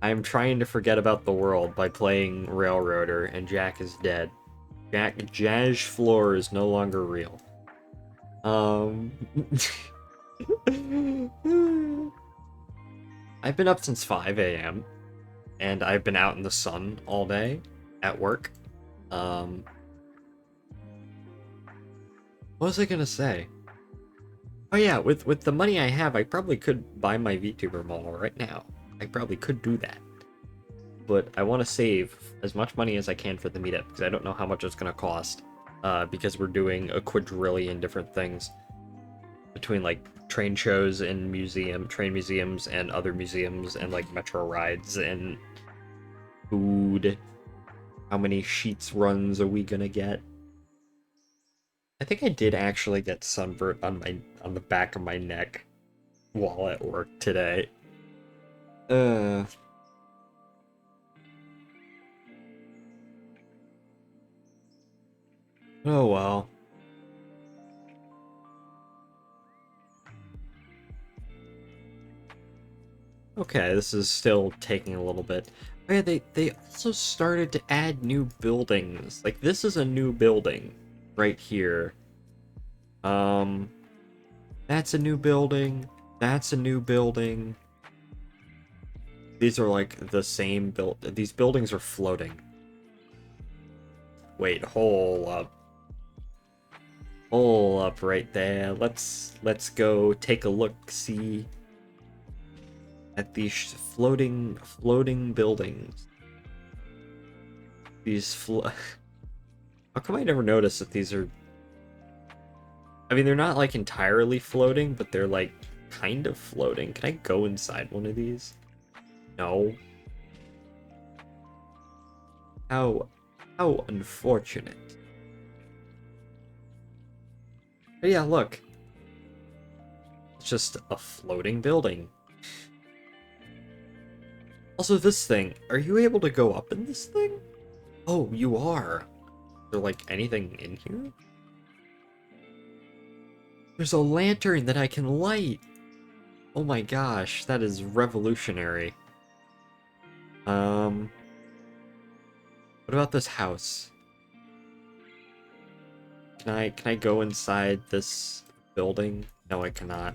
am trying to forget about the world by playing Railroader, and Jack is dead. Jazz Floor is no longer real. I've been up since 5 a.m. and I've been out in the sun all day at work. What was I gonna say? Oh yeah, with the money I have, I probably could buy my VTuber model right now. I probably could do that. But I want to save as much money as I can for the meetup, because I don't know how much it's gonna cost. Because we're doing a quadrillion different things. Between like train shows and train museums and other museums and like metro rides and food. How many sheets runs are we gonna get? I think I did actually get sunburnt on the back of my neck while at work today. Oh well. Okay, this is still taking a little bit. Oh yeah, they also started to add new buildings. Like this is a new building right here. That's a new building. That's a new building. These are like the same build. These buildings are floating. Wait, hold up. Hold up right there. Let's go take a look. See at these floating buildings. These How come I never noticed that these are? I mean, they're not like entirely floating, but they're like kind of floating. Can I go inside one of these? No. How unfortunate. But yeah, look. It's just a floating building. Also, this thing, are you able to go up in this thing? Oh, you are. Is there like anything in here? There's a lantern that I can light. Oh my gosh, that is revolutionary. What about this house? Can I go inside this building? No, I cannot.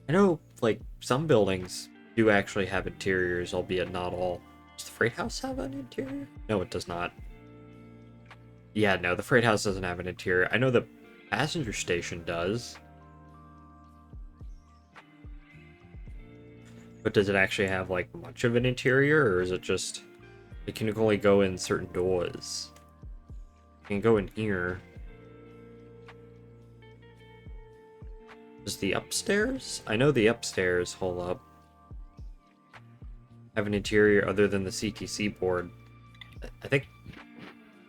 I know, like, some buildings do actually have interiors, albeit not all. Does the freight house have an interior? No, it does not. Yeah, no, the freight house doesn't have an interior. I know the passenger station does. But does it actually have, like, much of an interior, or is it just... It can only go in certain doors? You can go in here. Is the upstairs? I know the upstairs, hold up, have an interior other than the CTC board. I think...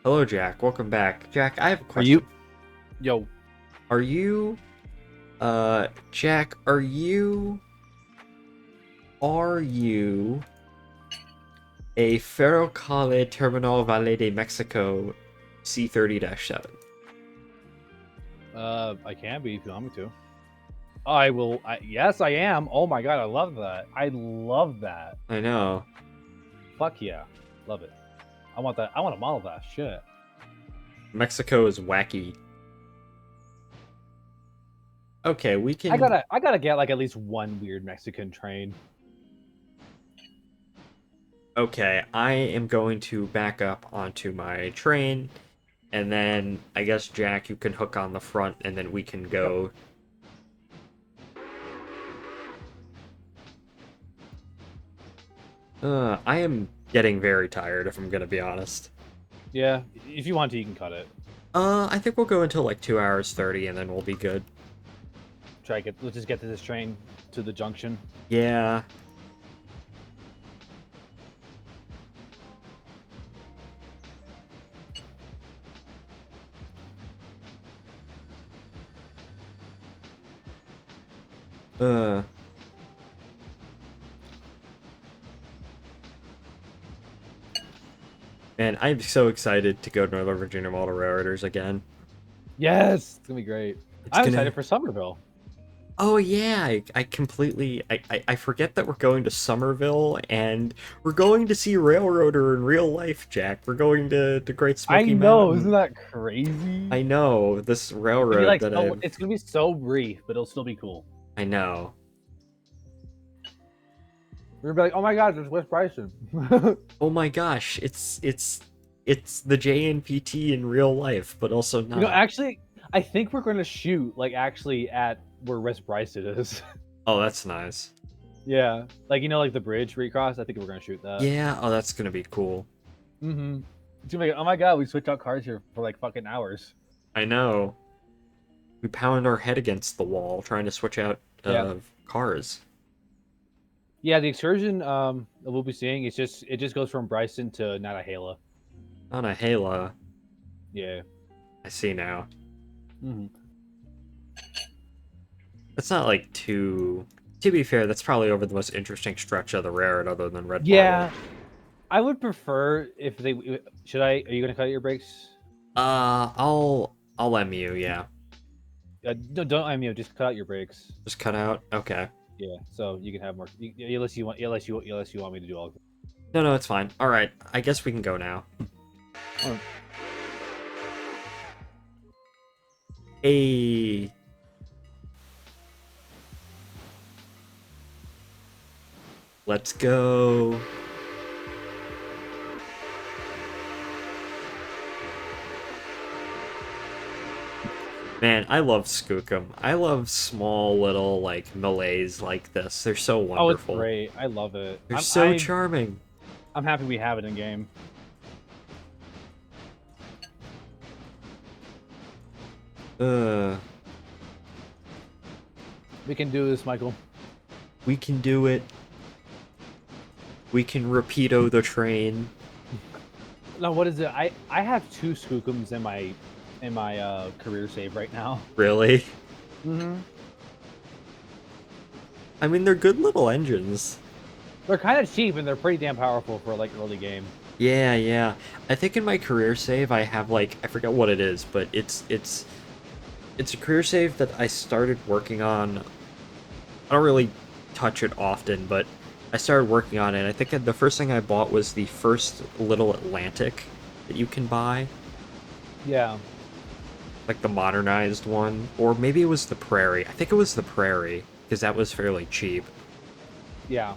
Hello, Jack. Welcome back. Jack, I have a question. Yo. Are you... Jack, are you a Ferrocarril Terminal Valle de Mexico C30-7? I can be if you want me to. I will. Yes, I am. Oh my god, I love that. I love that. I know. Fuck yeah, love it. I want that. I want to model that shit. Mexico is wacky. Okay, we can... I gotta get like at least one weird Mexican train. Okay, I am going to back up onto my train, and then I guess, Jack, you can hook on the front, and then we can go... I am getting very tired, if I'm gonna be honest. Yeah, if you want to, you can cut it. I think we'll go until like 2 hours 30, and then we'll be good. Let's just get to this train to the junction. Yeah. Man, I'm so excited to go to Northern Virginia Model Railroaders again. Yes, it's gonna be great. I'm excited for Somerville. Oh yeah, I completely I forget that we're going to Somerville and we're going to see Railroader in real life, Jack. We're going to Great Smoky I know, Mountain. isn't that crazy? I know, this railroad like, that it's gonna be so brief, but it'll still be cool. I know. We're gonna be like, oh my god, there's Wes Bryson. Oh my gosh, it's the JNPT in real life, but also not. You know, actually, I think we're gonna shoot like actually at where Wes Bryson is. Oh, that's nice. Yeah, like you know, like the bridge recross. I think we're gonna shoot that. Yeah, oh, that's gonna be cool. Mm-hmm. It's gonna be like, oh my god, we switched out cars here for like fucking hours. I know. We pound our head against the wall trying to switch out cars. Yeah, the excursion that we'll be seeing it just goes from Bryson to Natahala. On a Halo. Yeah. I see now. Mm-hmm. It's not like too. To be fair, that's probably over the most interesting stretch of the railroad, other than Red. Yeah, I would prefer if they. Should I? Are you gonna cut your brakes? I'll MU, yeah. No, don't MU. Just cut out your brakes. Just cut out. Okay. Yeah, so you can have more. Unless you want me to do all. No, it's fine. All right, I guess we can go now. Oh. Hey. Let's go. Man, I love Skookum. I love small little like melees like this. They're so wonderful. Oh, it's great. I love it. They're so charming. I'm happy we have it in game. We can do this, Michael. We can do it. We can repeato the train. No, what is it? I have 2 Skookums in my career save right now. Really? Mm-hmm. I mean, they're good little engines. They're kind of cheap and they're pretty damn powerful for like early game. Yeah. I think in my career save I have like I forget what it is, but it's a career save that I started working on. I don't really touch it often, but I started working on it. I think the first thing I bought was the first little Atlantic that you can buy. Yeah. Like the modernized one. Or maybe it was the Prairie. I think it was the Prairie, because that was fairly cheap. Yeah.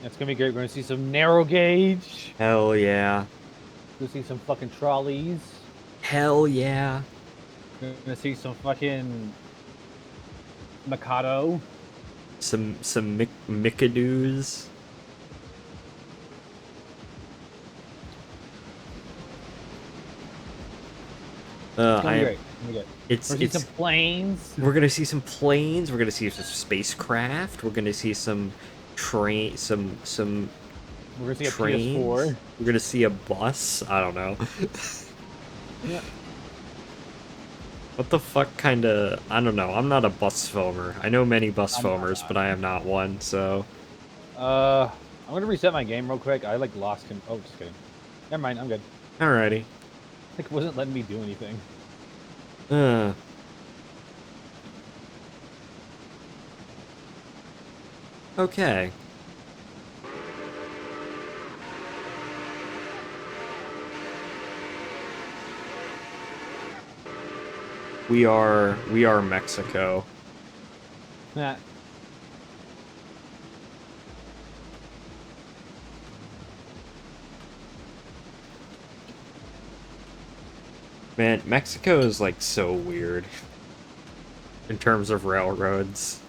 It's gonna be great. We're gonna see some narrow gauge. Hell yeah. We're gonna see some fucking trolleys. Hell yeah. We're gonna see some fucking Mikado. Some Mikadoos. It's gonna be great. It's We're gonna see some planes. We're gonna see some planes. We're gonna see some spacecraft. We're gonna see some train. Some. We're gonna see trains. a PS4. We're gonna see a bus. I don't know. Yeah. What the fuck kind of... I don't know. I'm not a bus filmer. I know many bus filmers, but I am not one, so... I'm gonna reset my game real quick. I like lost him. Oh, just kidding. Never mind. I'm good. Alrighty. It wasn't letting me do anything. Okay. We are Mexico. Nah. Man, Mexico is like so weird in terms of railroads.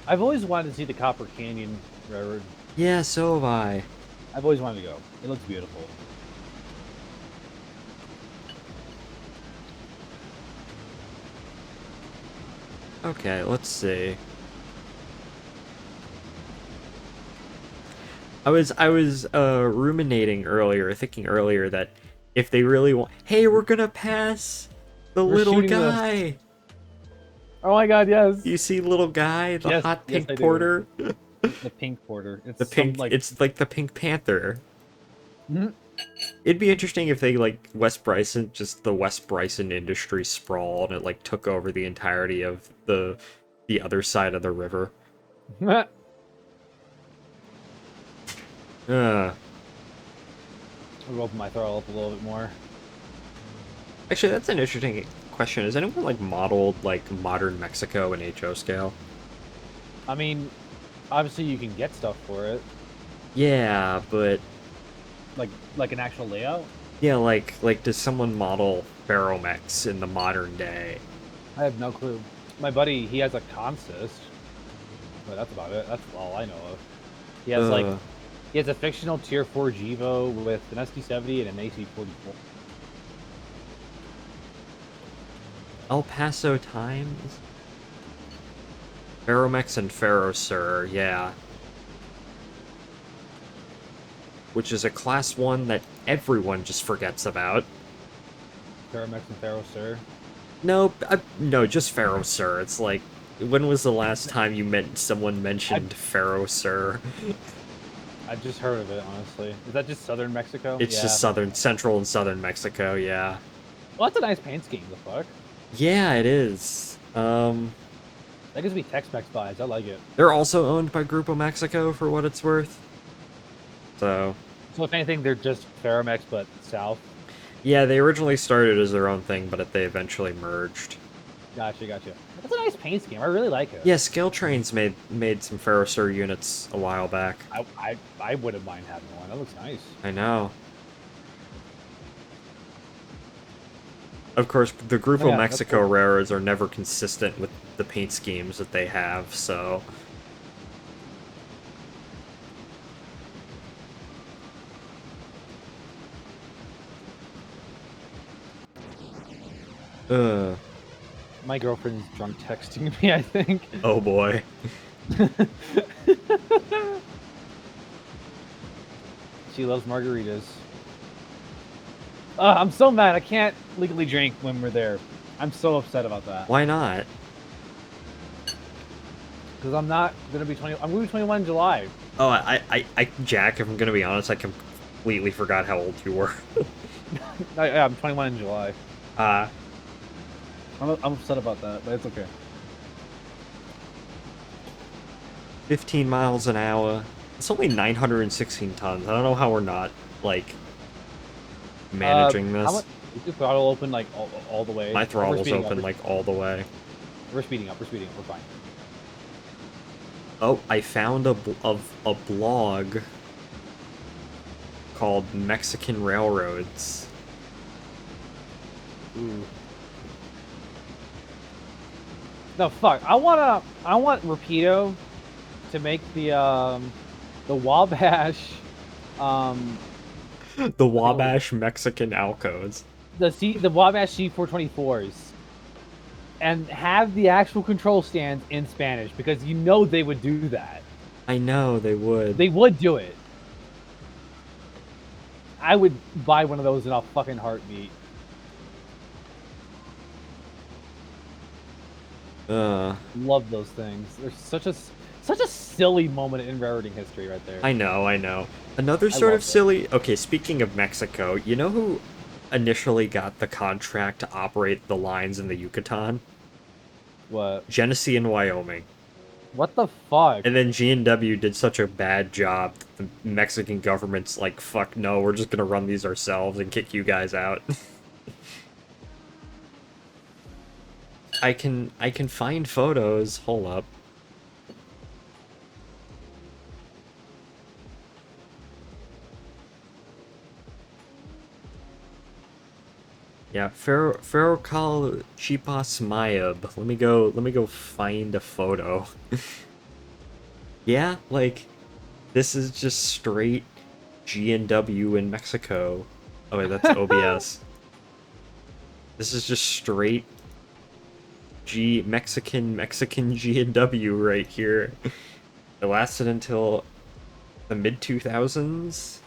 I've always wanted to see the Copper Canyon Railroad. Yeah, so have I. I've always wanted to go. It looks beautiful. Okay, let's see. I was ruminating earlier, thinking earlier that if they really want, hey, we're gonna pass the We're little shooting guy. Oh my god, yes. You see little guy, the Yes, hot yes, pink I do. porter. The pink porter. It's The pink, it's like the Pink Panther. Mhm. It'd be interesting if they like West Bryson, just the West Bryson industry sprawl, and it like took over the entirety of the other side of the river. Uh, I'll open my throttle up a little bit more. Actually, that's an interesting question. Has anyone like modeled like modern Mexico in HO scale? I mean, obviously you can get stuff for it, Yeah, but like an actual layout. yeah, like does someone model Ferromex in the modern day? I have no clue. My buddy, he has a consist, but that's about it. That's all I know of. He has Uh, he has a fictional Tier 4 Gevo with an SD70 and an AC44. El Paso Times? Ferromex and Ferrosur, yeah. Which is a class 1 that everyone just forgets about. Paramex and Thero, sir. No, just Ferrosur. It's like, when was the last time you someone mentioned Ferrosur? I just heard of it, honestly. Is that just southern Mexico? It's just central and southern Mexico, yeah. Well, that's a nice paint scheme, the fuck. Yeah, it is. That gives me Tex-Mex vibes. I like it. They're also owned by Grupo Mexico, for what it's worth. So if anything, they're just Ferromex, but south. yeah, they originally started as their own thing, but they eventually merged. Gotcha. That's a nice paint scheme. I really like it. Yeah, Scale Trains made some Ferrosur units a while back. I wouldn't mind having one. That looks nice. I know. Of course, the Grupo Yeah, Mexico cool. rares are never consistent with the paint schemes that they have, so... My girlfriend's drunk texting me, I think. Oh boy. She loves margaritas. I'm so mad. I can't legally drink when we're there. I'm so upset about that. Why not? Because I'm not gonna be 20. I'm gonna be 21 in July. Oh, Jack, if I'm gonna be honest, I completely forgot how old you were. Yeah, I'm 21 in July. Uh, I'm upset about that, but it's okay. 15 miles an hour. It's only 916 tons. I don't know how we're not, like, managing How this. much? Is your throttle open like all the way? My We're throttle's speeding up, open, like, all the way. We're speeding up. We're fine. Oh, I found a blog called Mexican Railroads. Ooh. No, fuck. I want Rapido to make the Wabash, The Wabash Mexican Alcos. the Wabash C424s, and have the actual control stands in Spanish, because you know they would do that. I know, they would. They would do it. I would buy one of those in a fucking heartbeat. Love those things. They're such a silly moment in railroading history right there. I know. Another I sort love of silly... Okay, speaking of Mexico, you know who initially got the contract to operate the lines in the Yucatan? What? Genesee and Wyoming. What the fuck? And then G&W did such a bad job that the Mexican government's like, fuck no, we're just gonna run these ourselves and kick you guys out. I can find photos. Hold up. Yeah, Ferrocal Chipas Mayab. Let me go find a photo. Yeah, like this is just straight G&W in Mexico. Oh wait, that's OBS. This is just straight Mexican G&W right here. It lasted until the mid 2000s.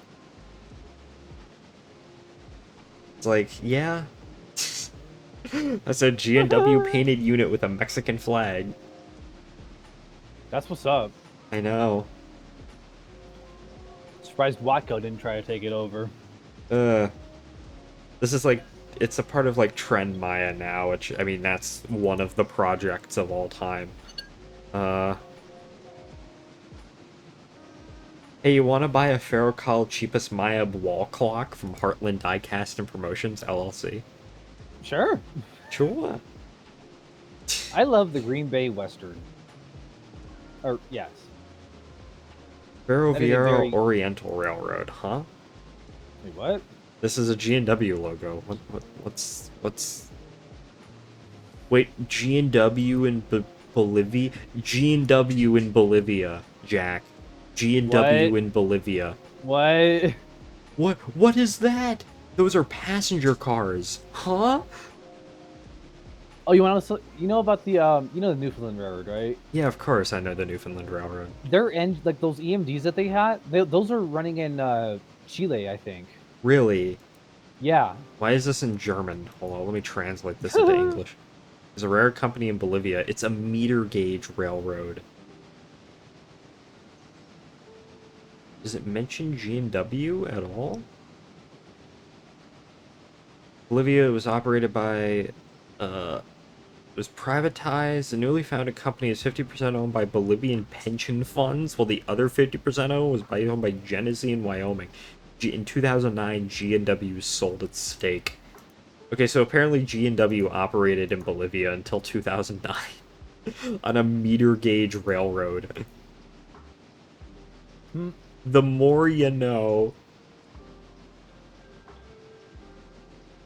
It's like, yeah. That's a G&W painted unit with a Mexican flag. That's what's up. I know. Surprised Watco didn't try to take it over. This is like, it's a part of like Trend Maya now, which, I mean, that's one of the projects of all time. Hey, you want to buy a Ferrocal cheapest Maya wall clock from Heartland Diecast and Promotions, LLC? Sure. Sure. I love the Green Bay Western. Or yes. Ferroviario very- Oriental Railroad, huh? Wait, what? This is a G&W logo. What's... Wait, G&W in Bolivia? G&W in Bolivia, Jack. G&W What? in Bolivia. What? What is that? Those are passenger cars. Huh? Oh, you want to? You know about the you know the Newfoundland Railroad, right? Yeah, of course I know the Newfoundland Railroad. Their end, like those EMDs that they had, those are running in Chile, I think. Really? Yeah. Why is this in German? Hold on, let me translate this into English. There's a rare company in Bolivia. It's a meter gauge railroad. Does it mention G&W at all? Bolivia was operated by, it was privatized. The newly founded company is 50% owned by Bolivian pension funds, while the other 50% owned by Genesee in Wyoming. In 2009, G&W sold its stake. Okay, so apparently G&W operated in Bolivia until 2009 on a meter gauge railroad. The more you know.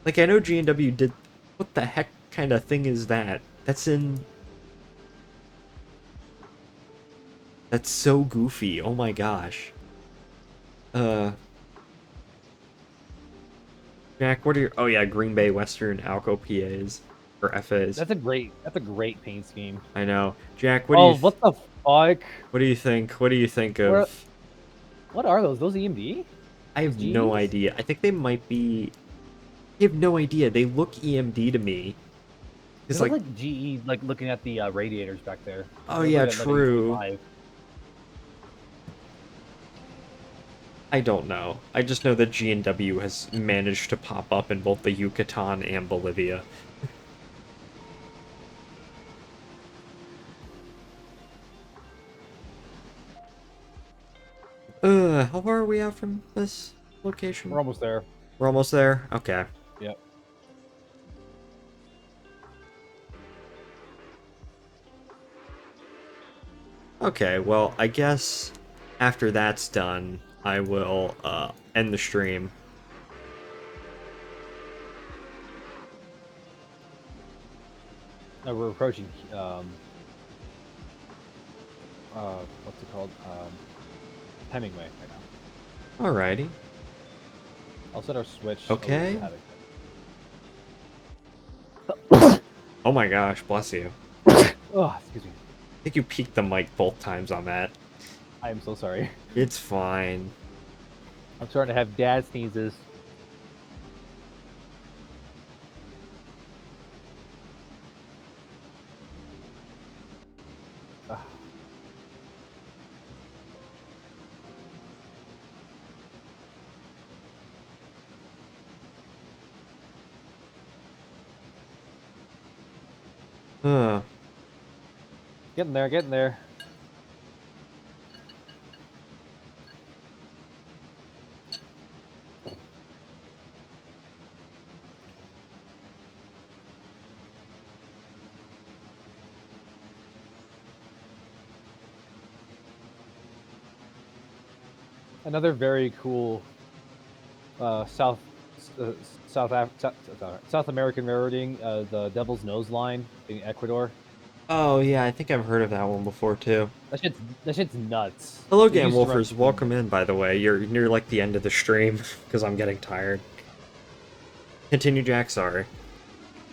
Like, I know G&W did... What the heck kind of thing is that? That's in... That's so goofy. Oh my gosh. Jack, what are your... Oh yeah, Green Bay Western Alco PAs. Or FAs. That's a great paint scheme. I know. Jack, what do you... what the fuck? What do you think? What do you think of... What are those? Those EMD? I have no idea. I think they might be... I have no idea. They look EMD to me. They look like GE, like looking at the radiators back there. Oh yeah, true. I don't know. I just know that G&W has managed to pop up in both the Yucatan and Bolivia. How far are we out from this location? We're almost there. We're almost there? Okay. Yep. Okay, well, I guess after that's done, I will end the stream. Now we're approaching what's it called? Hemingway right now. Alrighty. I'll set our switch. Okay. Oh my gosh, bless you. Oh, excuse me. I think you peaked the mic both times on that. I am so sorry. It's fine. I'm starting to have dad sneezes. Getting there, getting there. Another very cool South American railroading, the Devil's Nose line in Ecuador. Oh yeah, I think I've heard of that one before too. That shit's nuts. Hello, Game Wolfers. Welcome in, by the way. You're near like the end of the stream because I'm getting tired. Continue, Jack. Sorry.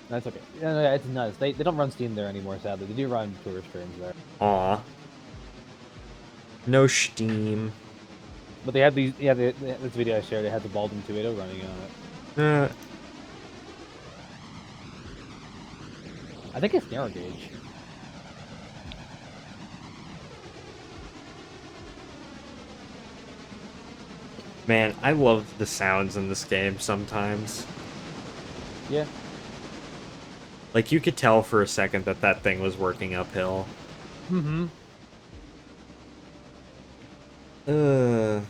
That's okay. Yeah, it's nuts. They don't run Steam there anymore, sadly. They do run tourist trains there. Aw. No Steam. But they had these. Yeah, this video I shared. They had the Baldwin 280 running on it. I think it's narrow gauge. Man, I love the sounds in this game sometimes. Yeah. Like, you could tell for a second that that thing was working uphill. Mm-hmm. Uh,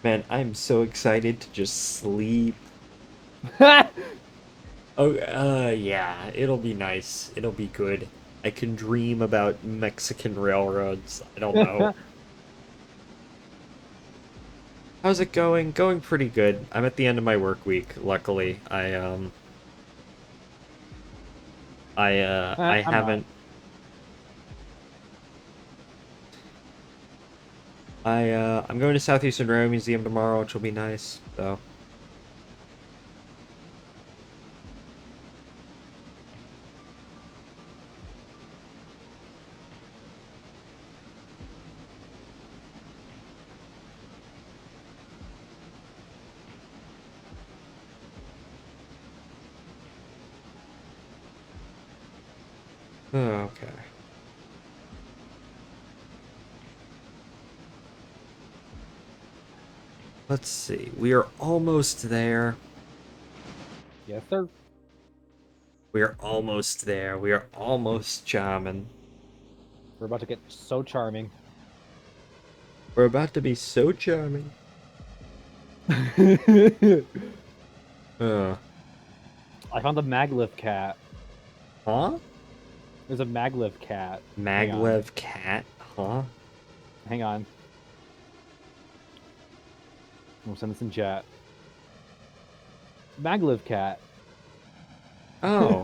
Man, I'm so excited to just sleep. Oh, yeah, it'll be nice. It'll be good. I can dream about Mexican railroads. I don't know. How's it going? Going pretty good. I'm at the end of my work week, luckily. I I'm not. haven't I'm going to Southeastern Railroad Museum tomorrow, which will be nice. So, okay. Let's see. We are almost there. Yes, sir. We are almost there. We are almost jamming. We're about to get so charming. We're about to be so charming. I Uh, found the maglev cat. huh? There's a maglev cat. Hang on. Maglev cat? Huh? Hang on. We'll send this in chat. Maglev cat. Oh.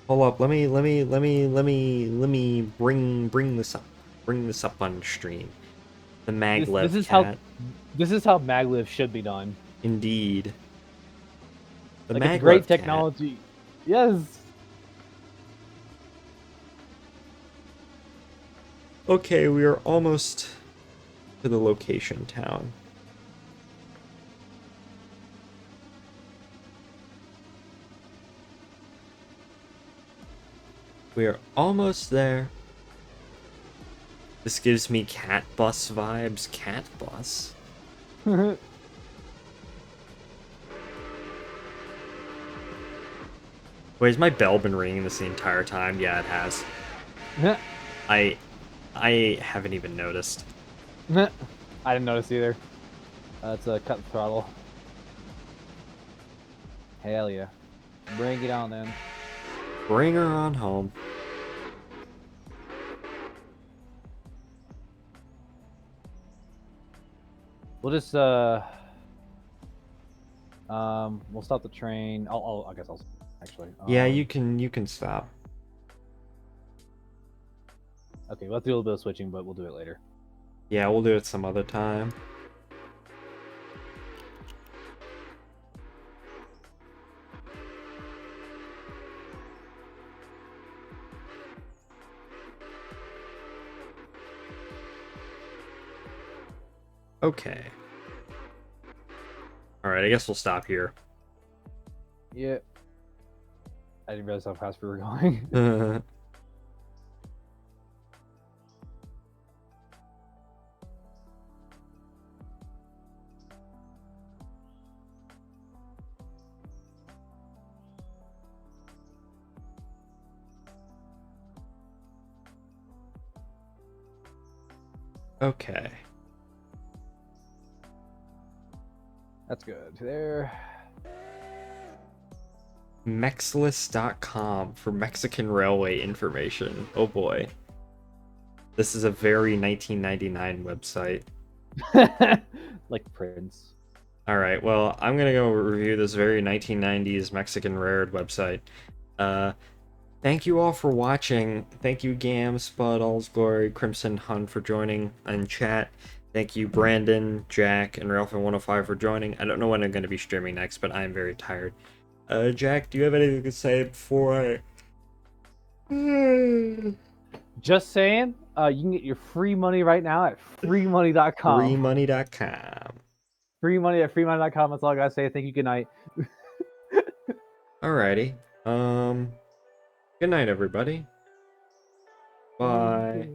Hold up. Let me bring this up. Bring this up on stream. The maglev this is cat. this is how maglev should be done. Indeed. The Like, maglev it's great cat. technology. Yes. Okay, we are almost to the location town. We are almost there. This gives me cat bus vibes. Cat bus? Wait, has my bell been ringing this the entire time? Yeah, it has. I haven't even noticed. I didn't notice either. That's a cut the throttle. Hell yeah. Bring it on then. Bring her on home. We'll just we'll stop the train. I guess I'll actually. Yeah, you can stop. Okay, we'll have to do a little bit of switching, but we'll do it later. Yeah, we'll do it some other time. Okay. Alright, I guess we'll stop here. Yeah. I didn't realize how fast we were going. Okay. That's good. There. Mexless.com for Mexican railway information. Oh boy. This is a very 1999 website. Like Prince. Alright, well, I'm gonna go review this very 1990s Mexican railroad website. Thank you all for watching. Thank you, Gam, Spud, All's Glory, Crimson Hun for joining in chat. Thank you, Brandon, Jack, and Ralph105 for joining. I don't know when I'm going to be streaming next, but I am very tired. Jack, do you have anything to say before I... Just saying, You can get your free money right now at freemoney.com. Freemoney.com. Free money at freemoney.com. That's all I gotta say. Thank you. Good night. Alrighty. Good night, everybody. Bye.